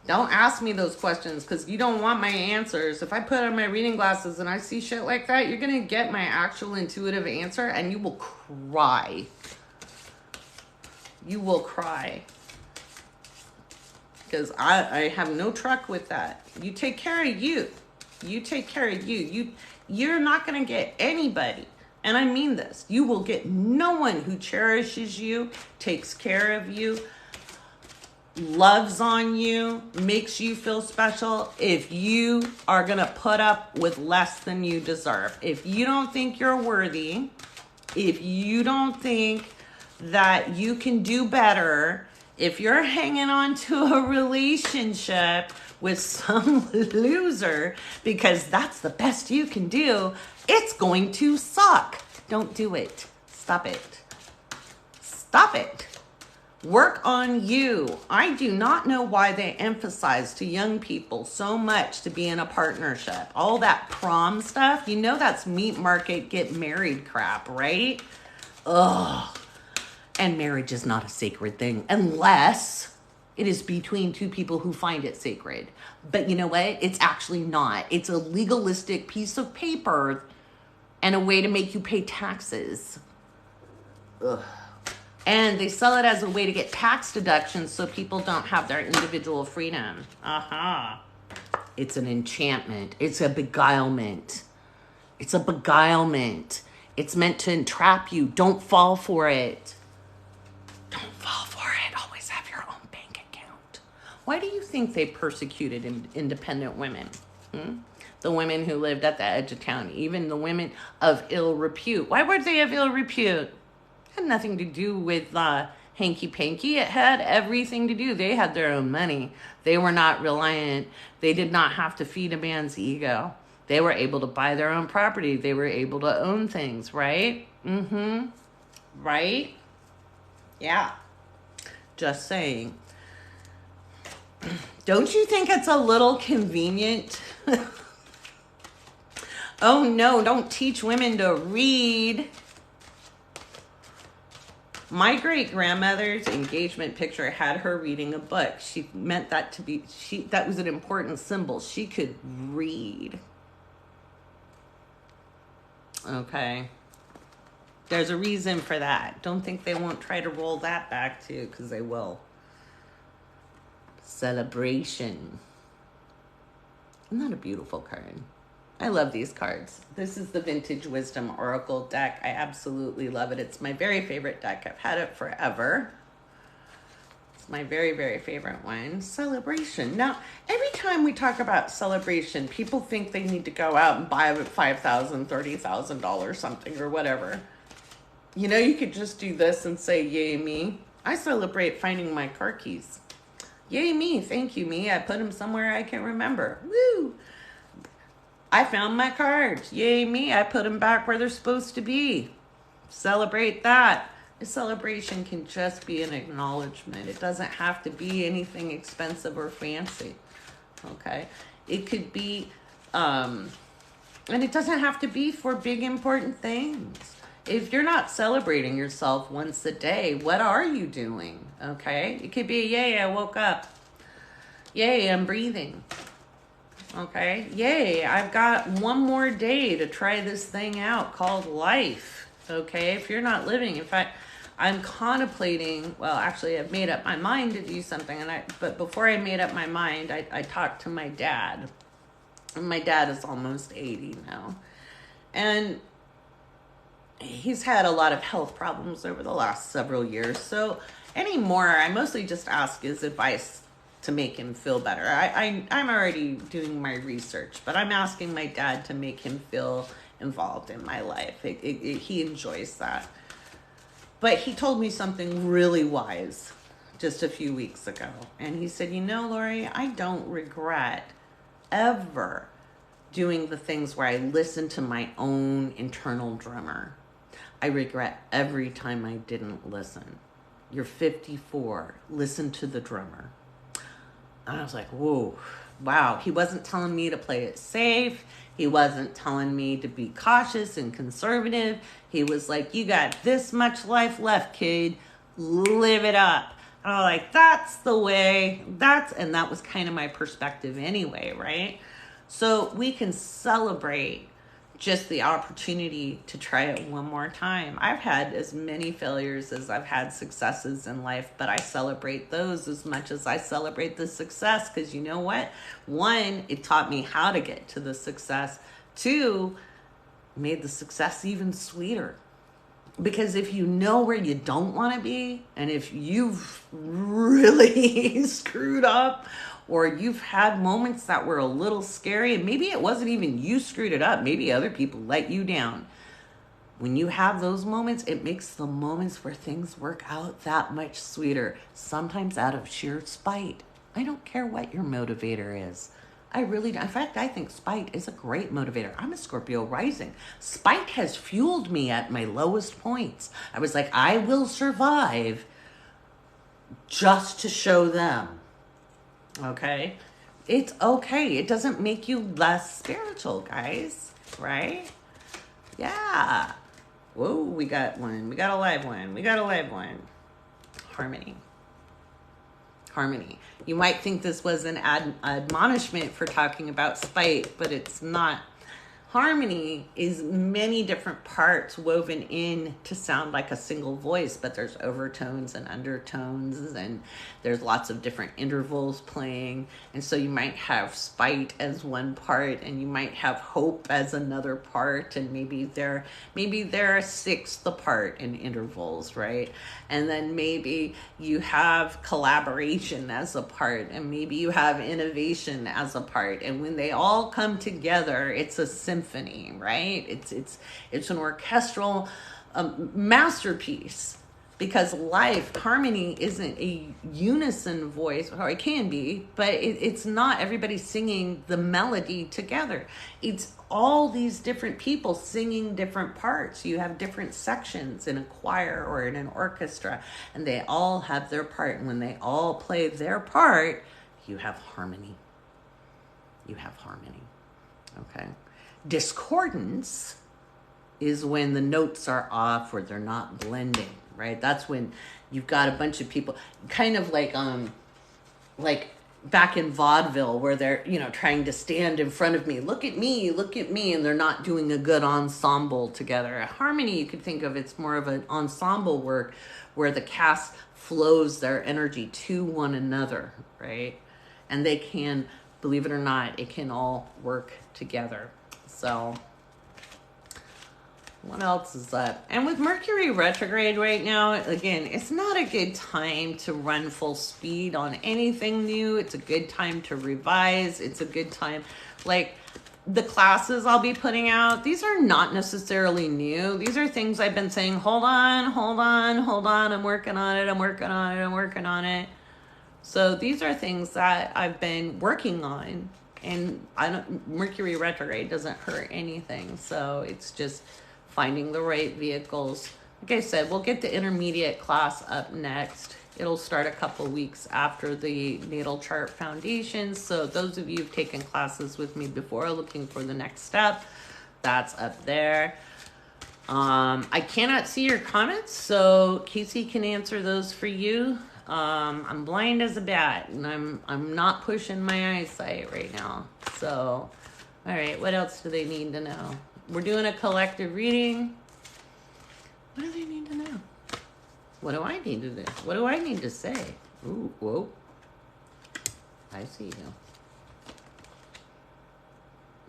Don't ask me those questions because you don't want my answers. If I put on my reading glasses and I see shit like that, you're going to get my actual intuitive answer and you will cry. You will cry. Because I have no truck with that. You take care of you. You take care of you. You're not going to get anybody. And I mean this. You will get no one who cherishes you, takes care of you, loves on you, makes you feel special if you are going to put up with less than you deserve. If you don't think you're worthy, if you don't think that you can do better, if you're hanging on to a relationship with some loser because that's the best you can do, it's going to suck. Don't do it. Stop it. Stop it. Work on you. I do not know why they emphasize to young people so much to be in a partnership. All that prom stuff, you know that's meat market, get married crap, right? Ugh. And marriage is not a sacred thing unless it is between two people who find it sacred. But you know what? It's actually not. It's a legalistic piece of paper and a way to make you pay taxes. Ugh. And they sell it as a way to get tax deductions so people don't have their individual freedom. It's an enchantment. It's a beguilement. It's a beguilement. It's meant to entrap you. Don't fall for it. Don't fall for it. Always have your own bank account. Why do you think they persecuted independent women? The women who lived at the edge of town, even the women of ill repute. Why were they of ill repute? It had nothing to do with hanky-panky. It had everything to do. They had their own money. They were not reliant. They did not have to feed a man's ego. They were able to buy their own property. They were able to own things, right? Right? Yeah. Just saying. Don't you think it's a little convenient? Oh no, don't teach women to read. My great-grandmother's engagement picture had her reading a book. She meant that to be, that was an important symbol. She could read. Okay. There's a reason for that. Don't think they won't try to roll that back too, because they will. Celebration. Isn't that a beautiful card? I love these cards. This is the Vintage Wisdom Oracle deck. I absolutely love it. It's my very favorite deck. I've had it forever. It's my very, very favorite one. Celebration. Now, every time we talk about celebration, people think they need to go out and buy a $5,000, $30,000 something or whatever. You know, you could just do this and say, yay me. I celebrate finding my car keys. Yay me. Thank you, me. I put them somewhere I can remember. Woo! I found my cards. Yay me. I put them back where they're supposed to be. Celebrate that. A celebration can just be an acknowledgement. It doesn't have to be anything expensive or fancy. Okay? It could be, and it doesn't have to be for big important things. If you're not celebrating yourself once a day, what are you doing? Okay? It could be, yay, I woke up. Yay, I'm breathing. Okay? Yay, I've got one more day to try this thing out called life. Okay? If you're not living, in fact, I'm contemplating, well, actually, I've made up my mind to do something, but before I made up my mind, I talked to my dad. And my dad is almost 80 now. And he's had a lot of health problems over the last several years. So anymore, I mostly just ask his advice to make him feel better. I'm already doing my research, but I'm asking my dad to make him feel involved in my life. He enjoys that. But he told me something really wise just a few weeks ago. And he said, you know, Laurie, I don't regret ever doing the things where I listen to my own internal drummer. I regret every time I didn't listen. You're 54. Listen to the drummer. And I was like, whoa, wow. He wasn't telling me to play it safe. He wasn't telling me to be cautious and conservative. He was like, you got this much life left, kid. Live it up. Oh, like, that's the way, and that was kind of my perspective anyway, right? So we can celebrate just the opportunity to try it one more time. I've had as many failures as I've had successes in life, but I celebrate those as much as I celebrate the success, because you know what? One, it taught me how to get to the success. Two, made the success even sweeter. Because if you know where you don't want to be, and if you've really screwed up, or you've had moments that were a little scary, and maybe it wasn't even you screwed it up, maybe other people let you down. When you have those moments, it makes the moments where things work out that much sweeter, sometimes out of sheer spite. I don't care what your motivator is. I really don't. In fact, I think spite is a great motivator. I'm a Scorpio rising. Spite has fueled me at my lowest points. I was like, I will survive just to show them. Okay? It's okay. It doesn't make you less spiritual, guys. Right? Yeah. Whoa, we got one. We got a live one. We got a live one. Harmony. Harmony. You might think this was an admonishment for talking about spite, but it's not. Harmony is many different parts woven in to sound like a single voice, but there's overtones and undertones, and there's lots of different intervals playing. And so you might have spite as one part, and you might have hope as another part, and maybe they're a sixth apart in intervals, right? And then maybe you have collaboration as a part, and maybe you have innovation as a part. And when they all come together, it's a symphony, right? It's an orchestral masterpiece. Because harmony isn't a unison voice, or it can be, but it's not everybody singing the melody together. It's all these different people singing different parts. You have different sections in a choir or in an orchestra, and they all have their part. And when they all play their part, you have harmony. You have harmony. Okay. Discordance is when the notes are off or they're not blending. Right? That's when you've got a bunch of people, kind of like back in vaudeville, where they're, trying to stand in front of me, look at me, and they're not doing a good ensemble together. Harmony, you could think of, it's more of an ensemble work where the cast flows their energy to one another, right? And they can, believe it or not, it can all work together. So what else is up? And with Mercury retrograde right now, again, it's not a good time to run full speed on anything new. It's a good time to revise. It's a good time, like the classes I'll be putting out, these are not necessarily new. These are things I've been saying, hold on. I'm working on it. So these are things that I've been working on, and Mercury retrograde doesn't hurt anything. So it's just finding the right vehicles. Like I said, we'll get the intermediate class up next. It'll start a couple weeks after the natal chart foundations. So those of you who've taken classes with me before looking for the next step, that's up there. I cannot see your comments, so Casey can answer those for you. I'm blind as a bat, and I'm not pushing my eyesight right now. So, all right, what else do they need to know? We're doing a collective reading. What do they need to know? What do I need to do? What do I need to say? Ooh, whoa. I see you.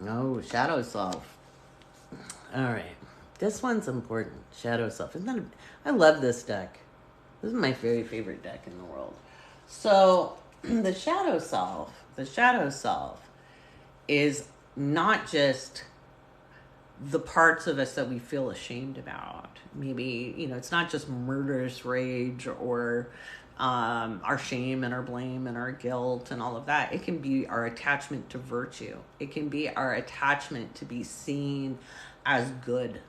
No, shadow self. All right. This one's important. Shadow self. I love this deck. This is my very favorite deck in the world. So, the shadow self is not just the parts of us that we feel ashamed about. Maybe, it's not just murderous rage or our shame and our blame and our guilt and all of that. It can be our attachment to virtue. It can be our attachment to be seen as good.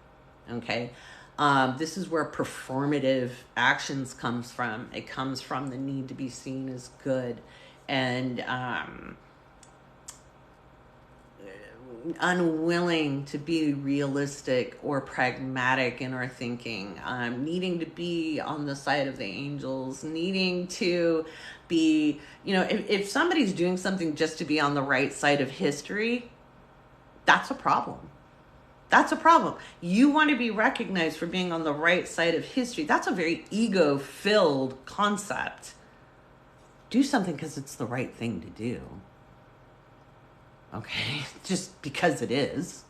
Okay? This is where performative actions comes from. It comes from the need to be seen as good. And unwilling to be realistic or pragmatic in our thinking, needing to be on the side of the angels, needing to be, if somebody's doing something just to be on the right side of history, that's a problem. That's a problem. You want to be recognized for being on the right side of history. That's a very ego-filled concept. Do something because it's the right thing to do. Okay? Just because it is.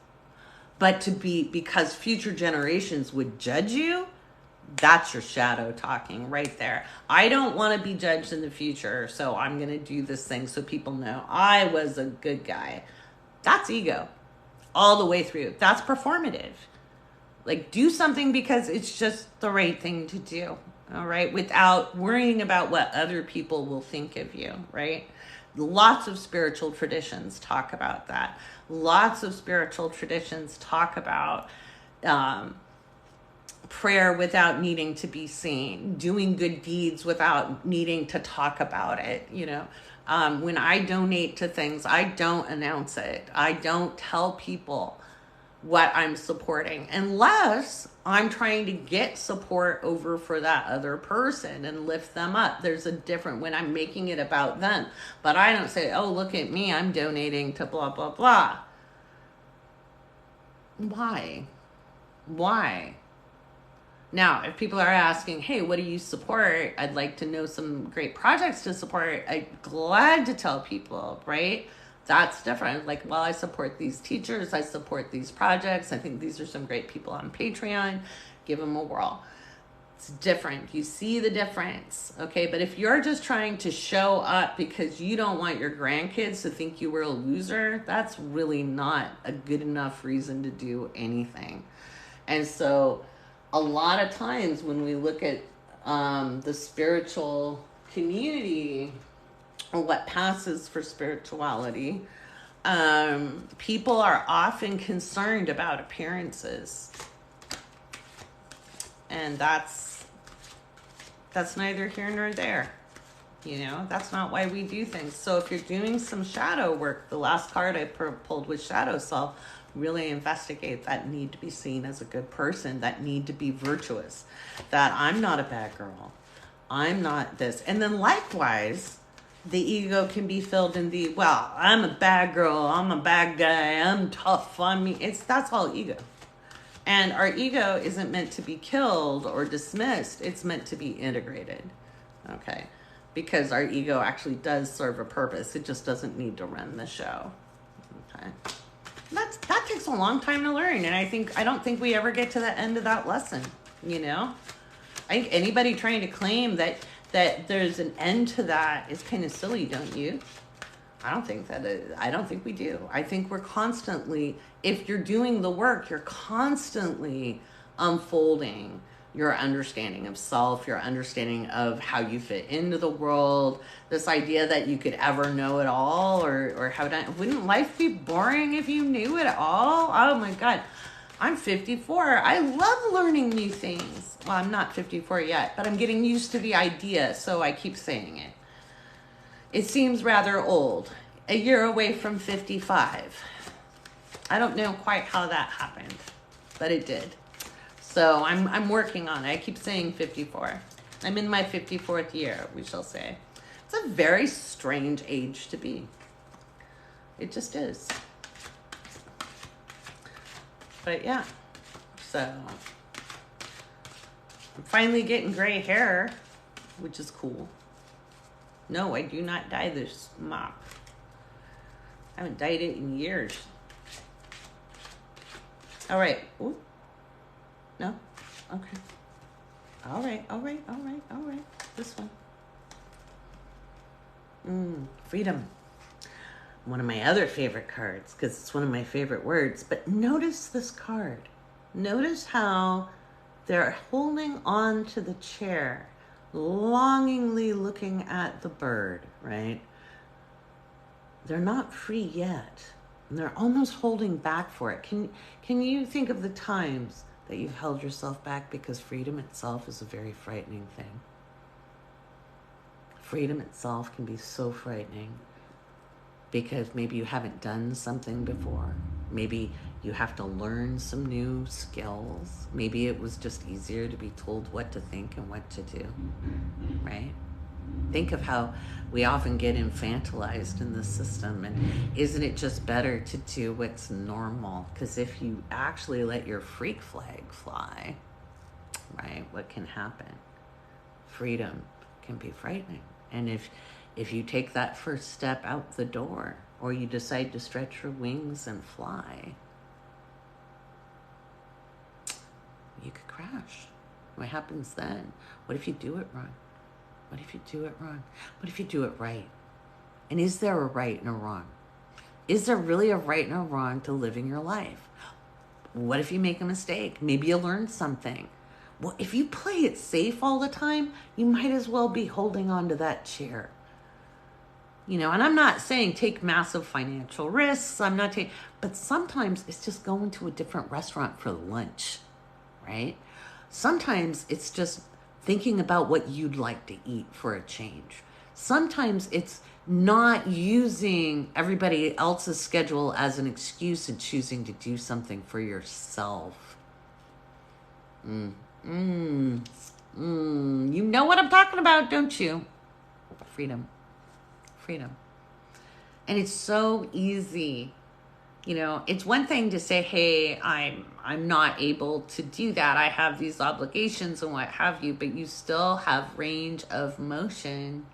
But because future generations would judge you, that's your shadow talking right there. I don't want to be judged in the future, so I'm going to do this thing so people know I was a good guy. That's ego. All the way through. That's performative. Like, do something because it's just the right thing to do, all right? Without worrying about what other people will think of you, right? Lots of spiritual traditions talk about that. Lots of spiritual traditions talk about prayer without needing to be seen, doing good deeds without needing to talk about it, When I donate to things, I don't announce it. I don't tell people what I'm supporting unless I'm trying to get support over for that other person and lift them up. There's a different when I'm making it about them. But I don't say, oh, look at me, I'm donating to blah, blah, blah. Why? Now, if people are asking, hey, what do you support? I'd like to know some great projects to support. I'm glad to tell people, right? That's different. Like, well, I support these teachers. I support these projects. I think these are some great people on Patreon. Give them a whirl. It's different. You see the difference, okay? But if you're just trying to show up because you don't want your grandkids to think you were a loser, that's really not a good enough reason to do anything. And so a lot of times when we look at the spiritual community or what passes for spirituality, people are often concerned about appearances. And that's neither here nor there. That's not why we do things. So if you're doing some shadow work, the last card I pulled was Shadow Self. Really investigate that need to be seen as a good person, that need to be virtuous, that I'm not a bad girl, I'm not this. And then likewise, the ego can be filled in the, well, I'm a bad girl, I'm a bad guy, I'm tough, that's all ego. And our ego isn't meant to be killed or dismissed, it's meant to be integrated, okay? Because our ego actually does serve a purpose, it just doesn't need to run the show, okay? That takes a long time to learn, and I don't think we ever get to the end of that lesson. I think anybody trying to claim that there's an end to that is kind of silly, don't you? I don't think we do. I think we're constantly, if you're doing the work, you're constantly unfolding your understanding of self, your understanding of how you fit into the world, this idea that you could ever know it all, or wouldn't life be boring if you knew it all? Oh my God. I'm 54. I love learning new things. Well, I'm not 54 yet, but I'm getting used to the idea, so I keep saying it. It seems rather old. A year away from 55. I don't know quite how that happened, but it did. So I'm working on it. I keep saying 54. I'm in my 54th year, we shall say. It's a very strange age to be. It just is. But yeah, so I'm finally getting gray hair, which is cool. No, I do not dye this mop. I haven't dyed it in years. All right. Ooh. No? Okay. All right. This one. Freedom. One of my other favorite cards, because it's one of my favorite words. But notice this card. Notice how they're holding on to the chair, longingly looking at the bird, right? They're not free yet. And they're almost holding back for it. Can you think of the times that you've held yourself back, because freedom itself is a very frightening thing. Freedom itself can be so frightening because maybe you haven't done something before. Maybe you have to learn some new skills. Maybe it was just easier to be told what to think and what to do, right? Think of how we often get infantilized in this system, and isn't it just better to do what's normal? Because if you actually let your freak flag fly, right, what can happen? Freedom can be frightening. And if you take that first step out the door, or you decide to stretch your wings and fly, you could crash. What happens then? What if you do it wrong? What if you do it wrong? What if you do it right? And is there a right and a wrong? Is there really a right and a wrong to living your life? What if you make a mistake? Maybe you learn something. Well, if you play it safe all the time, you might as well be holding on to that chair. You know, and I'm not saying take massive financial risks. But sometimes it's just going to a different restaurant for lunch, right? Sometimes it's just thinking about what you'd like to eat for a change. Sometimes it's not using everybody else's schedule as an excuse and choosing to do something for yourself. You know what I'm talking about, don't you? Freedom. And it's so easy. You know, it's one thing to say, hey, I'm not able to do that. I have these obligations and what have you, but you still have range of motion.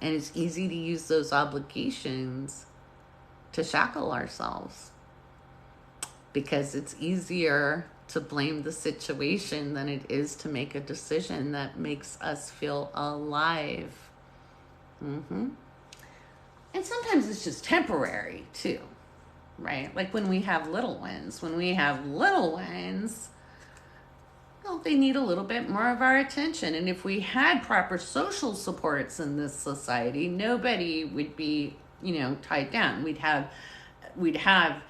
And it's easy to use those obligations to shackle ourselves, because it's easier to blame the situation than it is to make a decision that makes us feel alive. And sometimes it's just temporary too, right? Like when we have little ones. Well, they need a little bit more of our attention. And if we had proper social supports in this society, nobody would be, tied down. We'd have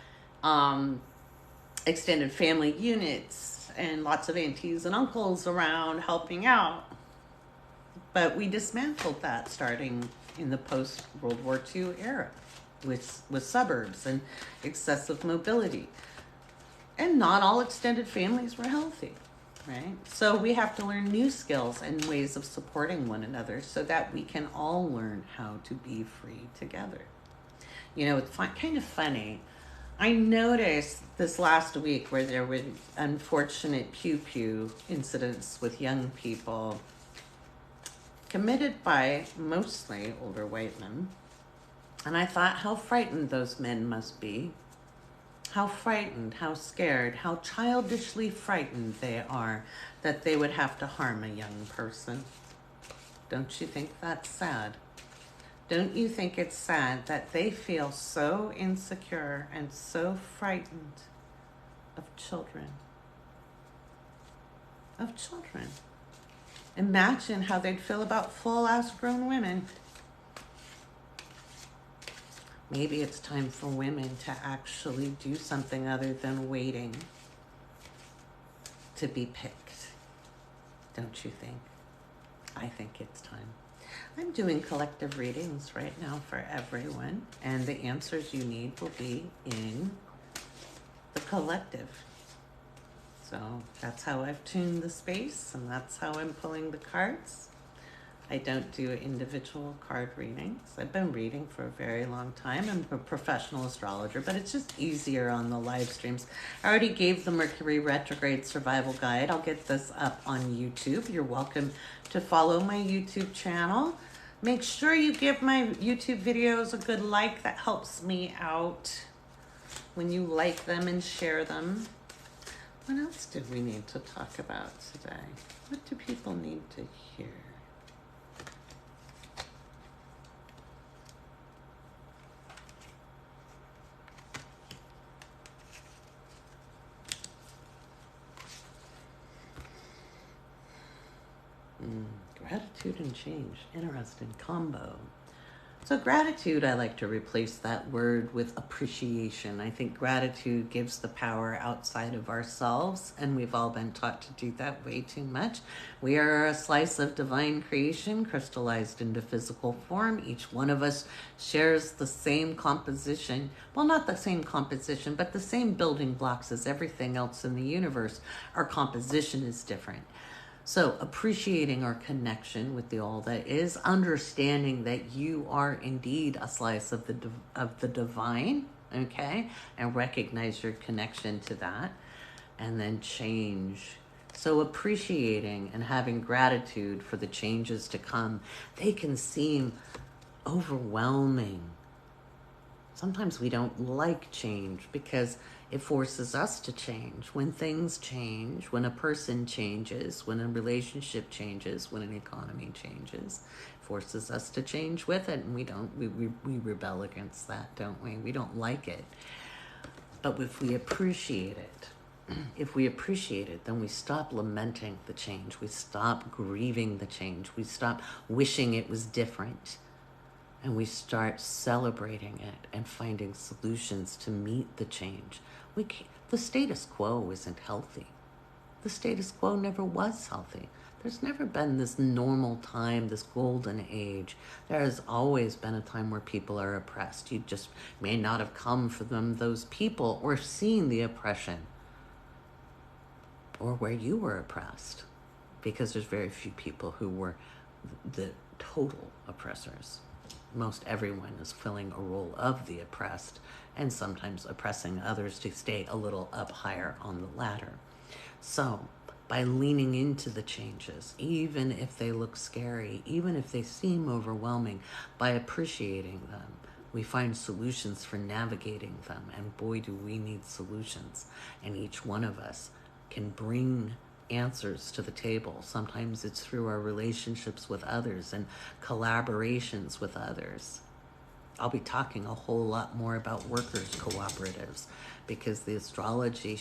extended family units and lots of aunties and uncles around helping out. But we dismantled that starting in the post-World War II era with suburbs and excessive mobility. And not all extended families were healthy, right? So we have to learn new skills and ways of supporting one another so that we can all learn how to be free together. It's kind of funny. I noticed this last week where there were unfortunate pew-pew incidents with young people committed by mostly older white men. And I thought how frightened those men must be. How frightened, how scared, how childishly frightened they are that they would have to harm a young person. Don't you think that's sad? Don't you think it's sad that they feel so insecure and so frightened of children? Imagine how they'd feel about full-ass grown women. Maybe it's time for women to actually do something other than waiting to be picked. Don't you think? I think it's time. I'm doing collective readings right now for everyone, and the answers you need will be in the collective. So that's how I've tuned the space, and that's how I'm pulling the cards. I don't do individual card readings. I've been reading for a very long time. I'm a professional astrologer, but it's just easier on the live streams. I already gave the Mercury Retrograde Survival Guide. I'll get this up on YouTube. You're welcome to follow my YouTube channel. Make sure you give my YouTube videos a good like. That helps me out when you like them and share them. What else did we need to talk about today? What do people need to hear? Gratitude and change. Interesting combo. So gratitude, I like to replace that word with appreciation. I think gratitude gives the power outside of ourselves, and we've all been taught to do that way too much. We are a slice of divine creation crystallized into physical form. Each one of us shares the same composition. Well, not the same composition, but the same building blocks as everything else in the universe. Our composition is different. So appreciating our connection with the all that is, understanding that you are indeed a slice of the divine, okay, and recognize your connection to that, and then change. So appreciating and having gratitude for the changes to come. They can seem overwhelming. Sometimes we don't like change because it forces us to change. When things change, when a person changes, when a relationship changes, when an economy changes, it forces us to change with it. And we rebel against that, don't we? We don't like it. But if we appreciate it, then we stop lamenting the change. We stop grieving the change. We stop wishing it was different. And we start celebrating it and finding solutions to meet the change. The status quo isn't healthy. The status quo never was healthy. There's never been this normal time, this golden age. There has always been a time where people are oppressed. You just may not have come from those people or seen the oppression, or where you were oppressed, because there's very few people who were the total oppressors. Most everyone is filling a role of the oppressed and sometimes oppressing others to stay a little up higher on the ladder. So by leaning into the changes, even if they look scary, even if they seem overwhelming, by appreciating them, we find solutions for navigating them. And boy, do we need solutions. And each one of us can bring answers to the table. Sometimes it's through our relationships with others and collaborations with others. I'll be talking a whole lot more about workers' cooperatives, because the astrology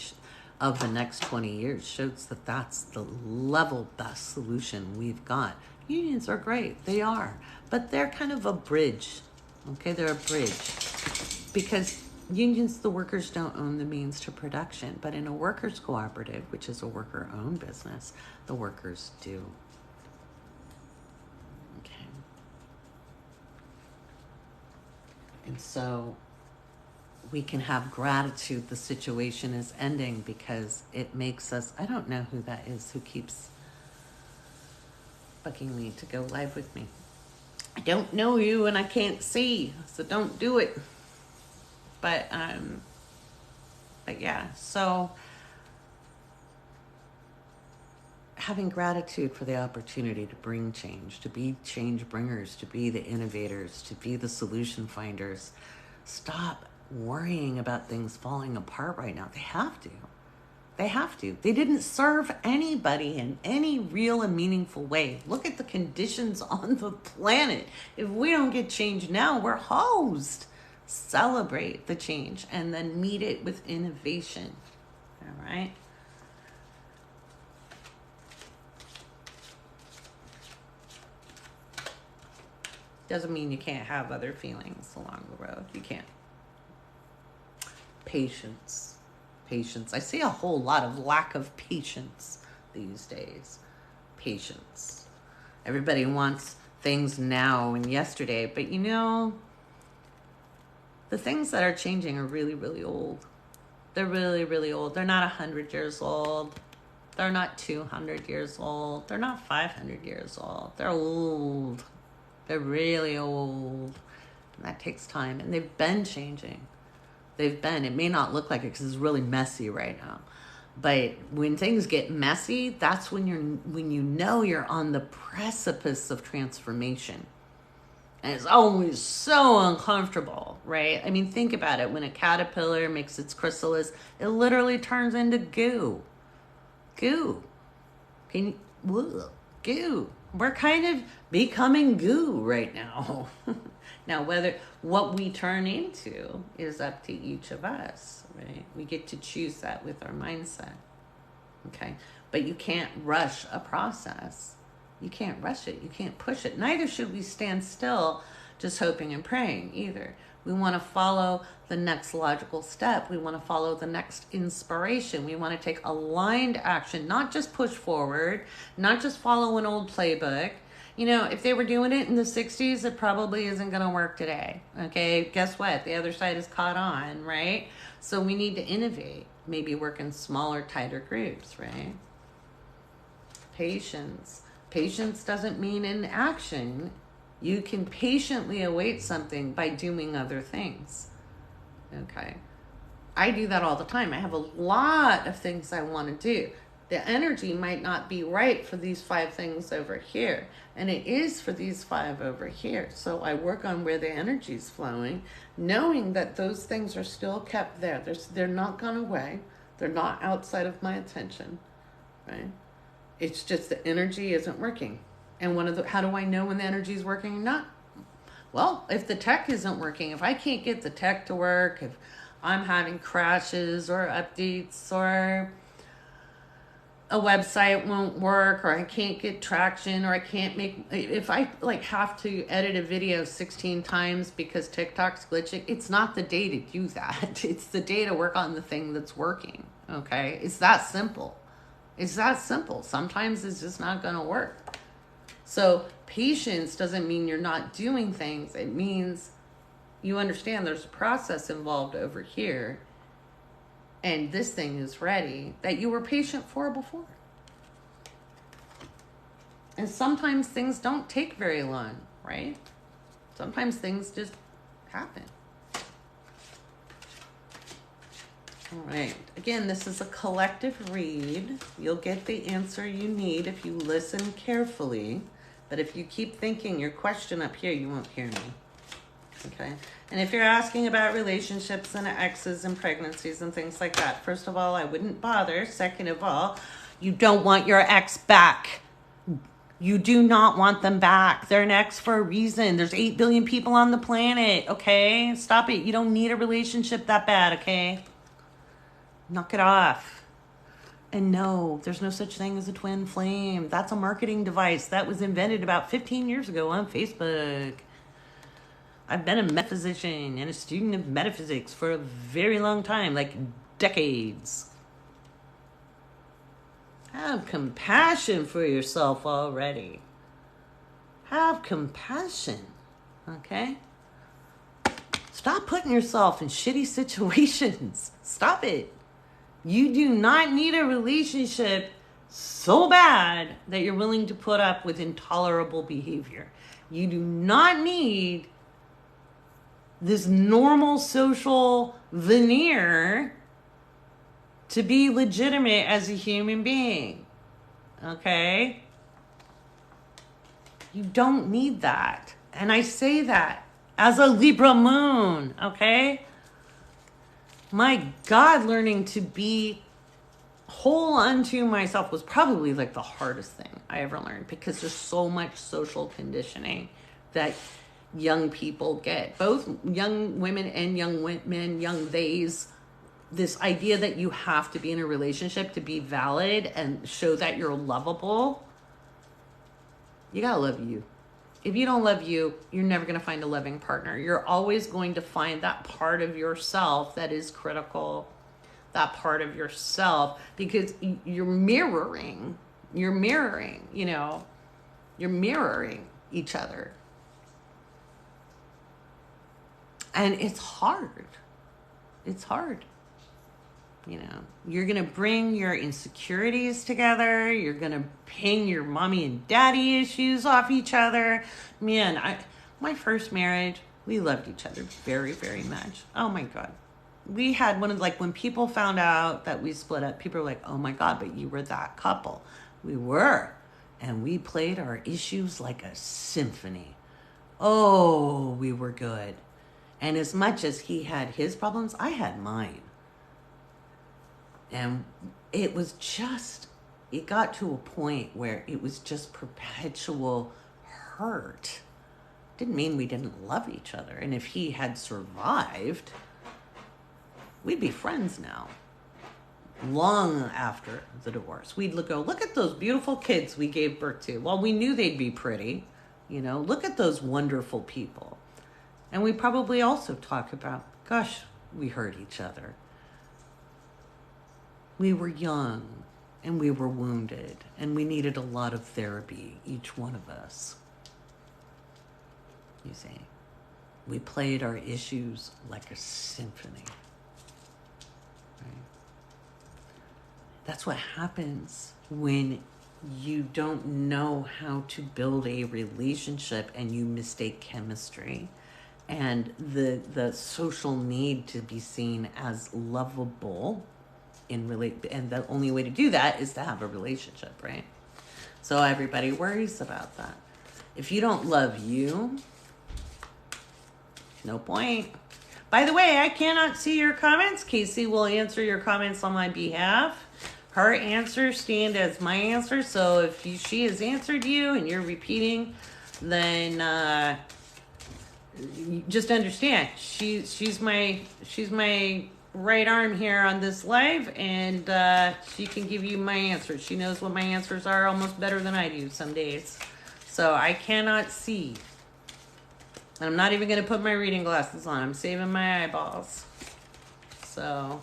of the next 20 years shows that that's the level best solution we've got. Unions are great, they are, but they're kind of a bridge. Okay, they're a bridge, because unions, the workers don't own the means to production, but in a workers' cooperative, which is a worker-owned business, the workers do. Okay. And so we can have gratitude the situation is ending, because it makes us, I don't know who that is who keeps bugging me to go live with me. I don't know you and I can't see, so don't do it. But yeah, so having gratitude for the opportunity to bring change, to be change bringers, to be the innovators, to be the solution finders. Stop worrying about things falling apart right now. They have to. They have to. They didn't serve anybody in any real and meaningful way. Look at the conditions on the planet. If we don't get change now, we're hosed. Celebrate the change and then meet it with innovation. All right. Doesn't mean you can't have other feelings along the road. You can't. Patience. Patience. I see a whole lot of lack of patience these days. Patience. Everybody wants things now and yesterday, but you know, the things that are changing are really, really old. They're really, really old. They're not 100 years old. They're not 200 years old. They're not 500 years old. They're old. They're really old. And that takes time. And they've been changing. They've been. It may not look like it because it's really messy right now. But when things get messy, that's when you know you're on the precipice of transformation. And it's always so uncomfortable, right? I mean, think about it. When a caterpillar makes its chrysalis, it literally turns into goo. Goo. Goo. We're kind of becoming goo right now. Now, what we turn into is up to each of us, right? We get to choose that with our mindset, okay? But you can't rush a process. You can't rush it. You can't push it. Neither should we stand still just hoping and praying either. We want to follow the next logical step. We want to follow the next inspiration. We want to take aligned action, not just push forward, not just follow an old playbook. You know, if they were doing it in the 60s, it probably isn't going to work today. Okay, guess what? The other side is caught on, right? So we need to innovate, maybe work in smaller, tighter groups, right? Patience. Patience doesn't mean inaction. You can patiently await something by doing other things. Okay. I do that all the time. I have a lot of things I want to do. The energy might not be right for these 5 things over here. And it is for these 5 over here. So I work on where the energy is flowing, knowing that those things are still kept there. They're not gone away. They're not outside of my attention, right? It's just the energy isn't working. And how do I know when the energy is working or not? Well, if the tech isn't working, if I can't get the tech to work, if I'm having crashes or updates, or a website won't work, or I can't get traction, or I can't if I have to edit a video 16 times because TikTok's glitching, it's not the day to do that. It's the day to work on the thing that's working. Okay. It's that simple. It's that simple. Sometimes it's just not going to work. So patience doesn't mean you're not doing things. It means you understand there's a process involved over here, and this thing is ready that you were patient for before. And sometimes things don't take very long, right? Sometimes things just happen. All right. Again, this is a collective read. You'll get the answer you need if you listen carefully. But if you keep thinking your question up here, you won't hear me. Okay? And if you're asking about relationships and exes and pregnancies and things like that, first of all, I wouldn't bother. Second of all, you don't want your ex back. You do not want them back. They're an ex for a reason. There's 8 billion people on the planet, okay? Stop it. You don't need a relationship that bad, okay? Knock it off. And no, there's no such thing as a twin flame. That's a marketing device that was invented about 15 years ago on Facebook. I've been a metaphysician and a student of metaphysics for a very long time, like decades. Have compassion for yourself already. Have compassion, okay? Stop putting yourself in shitty situations. Stop it. You do not need a relationship so bad that you're willing to put up with intolerable behavior. You do not need this normal social veneer to be legitimate as a human being. Okay? You don't need that. And I say that as a Libra moon, okay? My God, learning to be whole unto myself was probably like the hardest thing I ever learned, because there's so much social conditioning that young people get, both young women and young men, young theys. This idea that you have to be in a relationship to be valid and show that you're lovable. You gotta love you. If you don't love you, you're never going to find a loving partner. You're always going to find that part of yourself that is critical, that part of yourself, because you're mirroring, you know, you're mirroring each other. And it's hard. It's hard. You know, you're going to bring your insecurities together. You're going to ping your mommy and daddy issues off each other. Man, my first marriage, we loved each other very, very much. Oh my God. We had one of, like, when people found out that we split up, people were like, oh my God, but you were that couple. We were. And we played our issues like a symphony. Oh, we were good. And as much as he had his problems, I had mine. And it got to a point where it was just perpetual hurt. Didn't mean we didn't love each other. And if he had survived, we'd be friends now. Long after the divorce, we'd go, look at those beautiful kids we gave birth to. Well, we knew they'd be pretty. You know, look at those wonderful people. And we probably also talk about, gosh, we hurt each other. We were young and we were wounded and we needed a lot of therapy, each one of us. You see, we played our issues like a symphony. Right? That's what happens when you don't know how to build a relationship and you mistake chemistry and the social need to be seen as lovable and the only way to do that is to have a relationship, right? So everybody worries about that. If you don't love you, no point. By the way, I cannot see your comments. Casey will answer your comments on my behalf. Her answers stand as my answer. So if she has answered you and you're repeating, then just understand she's my right arm here on this live, and she can give you my answers. She knows what my answers are almost better than I do some days. So I cannot see. I'm not even going to put my reading glasses on. I'm saving my eyeballs. So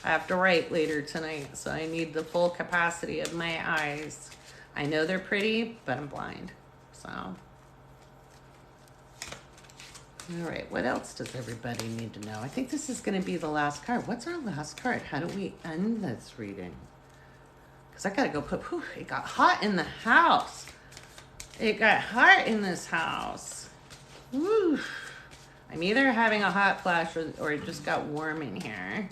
I have to write later tonight, so I need the full capacity of my eyes. I know they're pretty, but I'm blind. So, all right, what else does everybody need to know? I think this is going to be the last card. What's our last card? How do we end this reading? Because I got to go put, it got hot in the house. It got hot in this house. Woo. I'm either having a hot flash or it just got warm in here.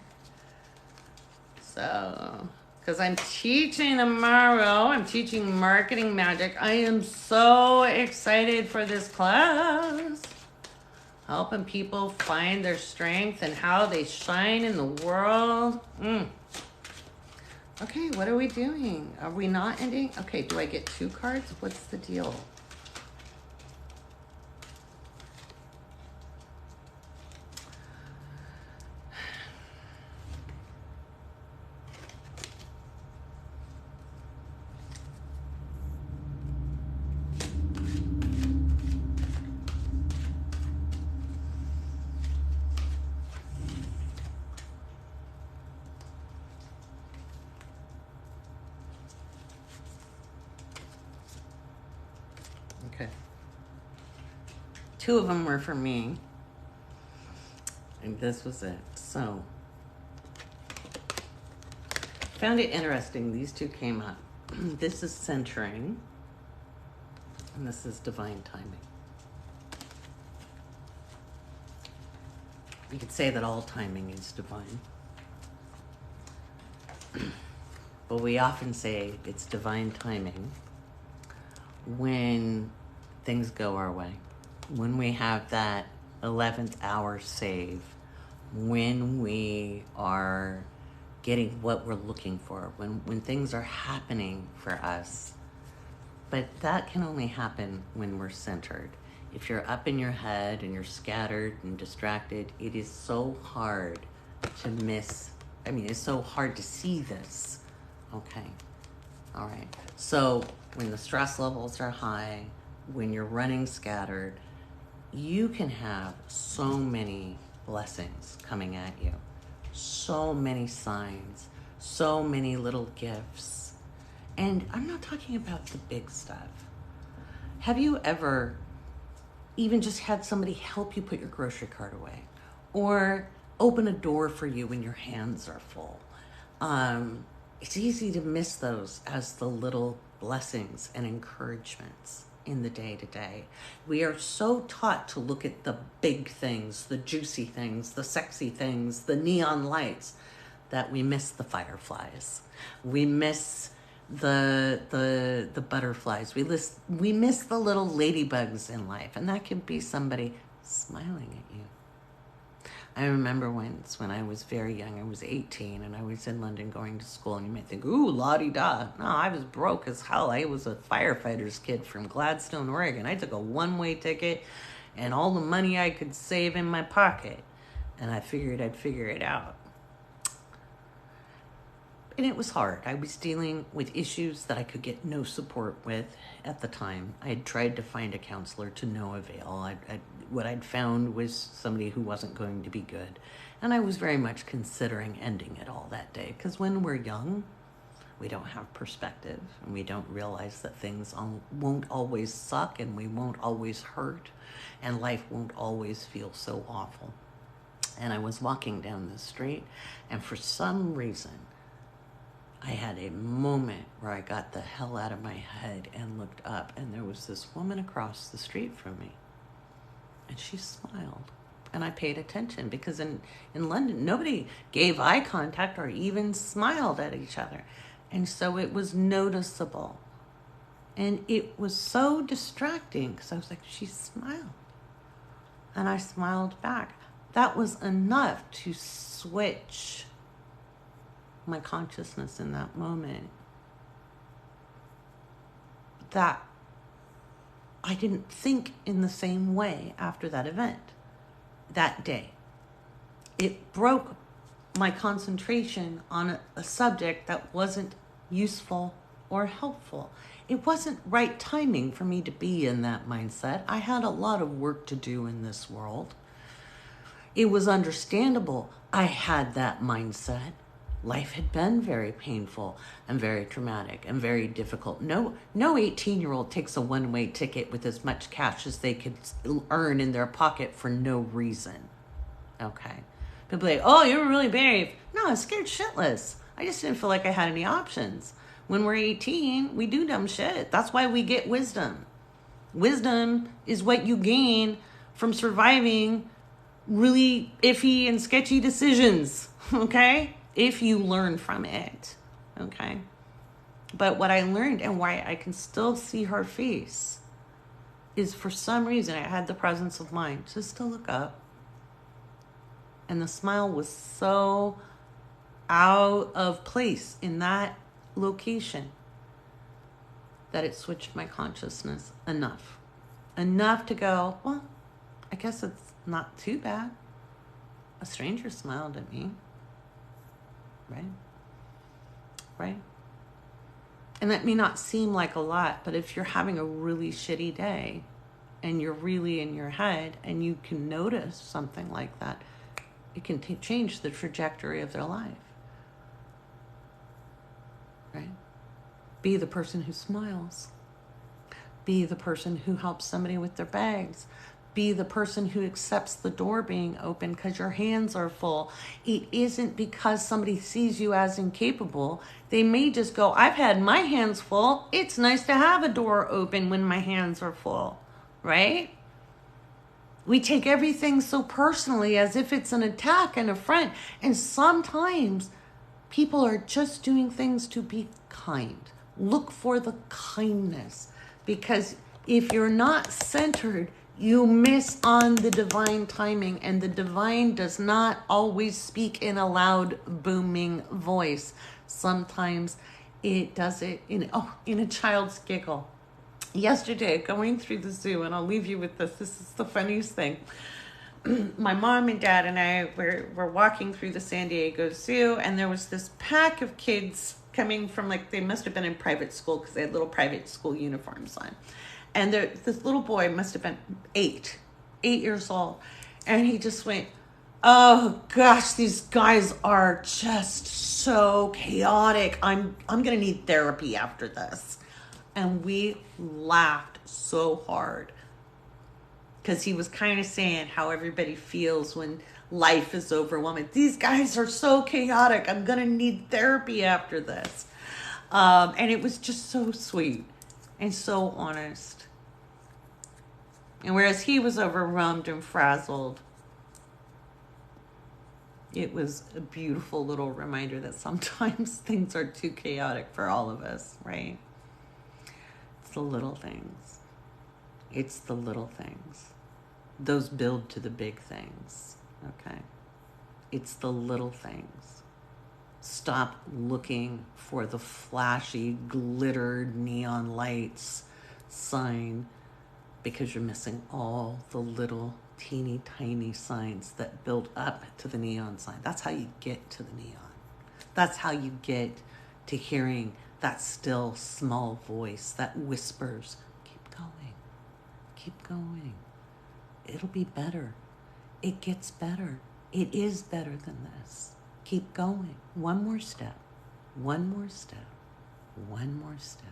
So, because I'm teaching tomorrow, I'm teaching marketing magic. I am so excited for this class. Helping people find their strength and how they shine in the world. Okay, what are we doing? Are we not ending? Okay, do I get 2 cards? What's the deal? Okay. 2 of them were for me. And this was it. So, found it interesting. These 2 came up. This is centering. And this is divine timing. You could say that all timing is divine. But we often say it's divine timing when things go our way, when we have that 11th hour save, when we are getting what we're looking for, when things are happening for us. But that can only happen when we're centered. If you're up in your head and you're scattered and distracted, it is so hard to miss. It's so hard to see this. Okay. All right. So when the stress levels are high, when you're running scattered, you can have so many blessings coming at you, so many signs, so many little gifts. And I'm not talking about the big stuff. Have you ever even just had somebody help you put your grocery cart away or open a door for you when your hands are full? It's easy to miss those as the little blessings and encouragements in the day-to-day. We are so taught to look at the big things, the juicy things, the sexy things, the neon lights, that we miss the fireflies. We miss the butterflies. We miss the little ladybugs in life, and that can be somebody smiling at you. I remember once when I was very young, I was 18, and I was in London going to school, and you might think, ooh, la-di-da. No, I was broke as hell. I was a firefighter's kid from Gladstone, Oregon. I took a one-way ticket and all the money I could save in my pocket, and I figured I'd figure it out. And it was hard. I was dealing with issues that I could get no support with at the time. I had tried to find a counselor to no avail. What I'd found was somebody who wasn't going to be good. And I was very much considering ending it all that day. Because when we're young, we don't have perspective. And we don't realize that things won't always suck and we won't always hurt. And life won't always feel so awful. And I was walking down the street, and for some reason, I had a moment where I got the hell out of my head and looked up, and there was this woman across the street from me, and she smiled. And I paid attention because in London, nobody gave eye contact or even smiled at each other. And so it was noticeable. And it was so distracting because I was like, she smiled. And I smiled back. That was enough to switch my consciousness in that moment. That I didn't think in the same way after that event, that day. It broke my concentration on a subject that wasn't useful or helpful. It wasn't right timing for me to be in that mindset. I had a lot of work to do in this world. It was understandable I had that mindset. Life had been very painful and very traumatic and very difficult. No 18-year-old takes a one-way ticket with as much cash as they could earn in their pocket for no reason. Okay. People are like, oh, you were really brave. No, I was scared shitless. I just didn't feel like I had any options. When we're 18, we do dumb shit. That's why we get wisdom. Wisdom is what you gain from surviving really iffy and sketchy decisions, okay? If you learn from it, okay? But what I learned and why I can still see her face is for some reason I had the presence of mind just to look up. And the smile was so out of place in that location that it switched my consciousness enough to go, well, I guess it's not too bad. A stranger smiled at me. Right? And that may not seem like a lot, but if you're having a really shitty day and you're really in your head and you can notice something like that, it can change the trajectory of their life. Right? Be the person who smiles. Be the person who helps somebody with their bags. Be the person who accepts the door being open because your hands are full. It isn't because somebody sees you as incapable. They may just go, I've had my hands full. It's nice to have a door open when my hands are full, right? We take everything so personally as if it's an attack and affront. And sometimes people are just doing things to be kind. Look for the kindness, because if you're not centered, you miss on the divine timing, and the divine does not always speak in a loud, booming voice. Sometimes it does it in a child's giggle. Yesterday, going through the zoo, and I'll leave you with this. This is the funniest thing. My mom and dad and I were walking through the San Diego Zoo, and there was this pack of kids coming from, like, they must have been in private school because they had little private school uniforms on. And this little boy must have been 8 years old. And he just went, oh gosh, these guys are just so chaotic. I'm going to need therapy after this. And we laughed so hard because he was kind of saying how everybody feels when life is overwhelming. These guys are so chaotic. I'm going to need therapy after this. And it was just so sweet and so honest. And whereas he was overwhelmed and frazzled, it was a beautiful little reminder that sometimes things are too chaotic for all of us, right? It's the little things. It's the little things. Those build to the big things, okay? It's the little things. Stop looking for the flashy, glittered neon lights sign, because you're missing all the little teeny tiny signs that build up to the neon sign. That's how you get to the neon. That's how you get to hearing that still small voice that whispers, keep going, keep going. It'll be better. It gets better. It is better than this. Keep going. One more step. One more step. One more step.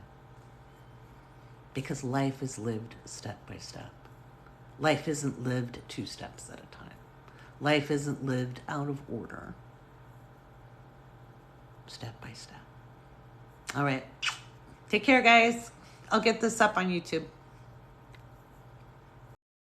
Because life is lived step by step. Life isn't lived 2 steps at a time. Life isn't lived out of order. Step by step. All right. Take care, guys. I'll get this up on YouTube.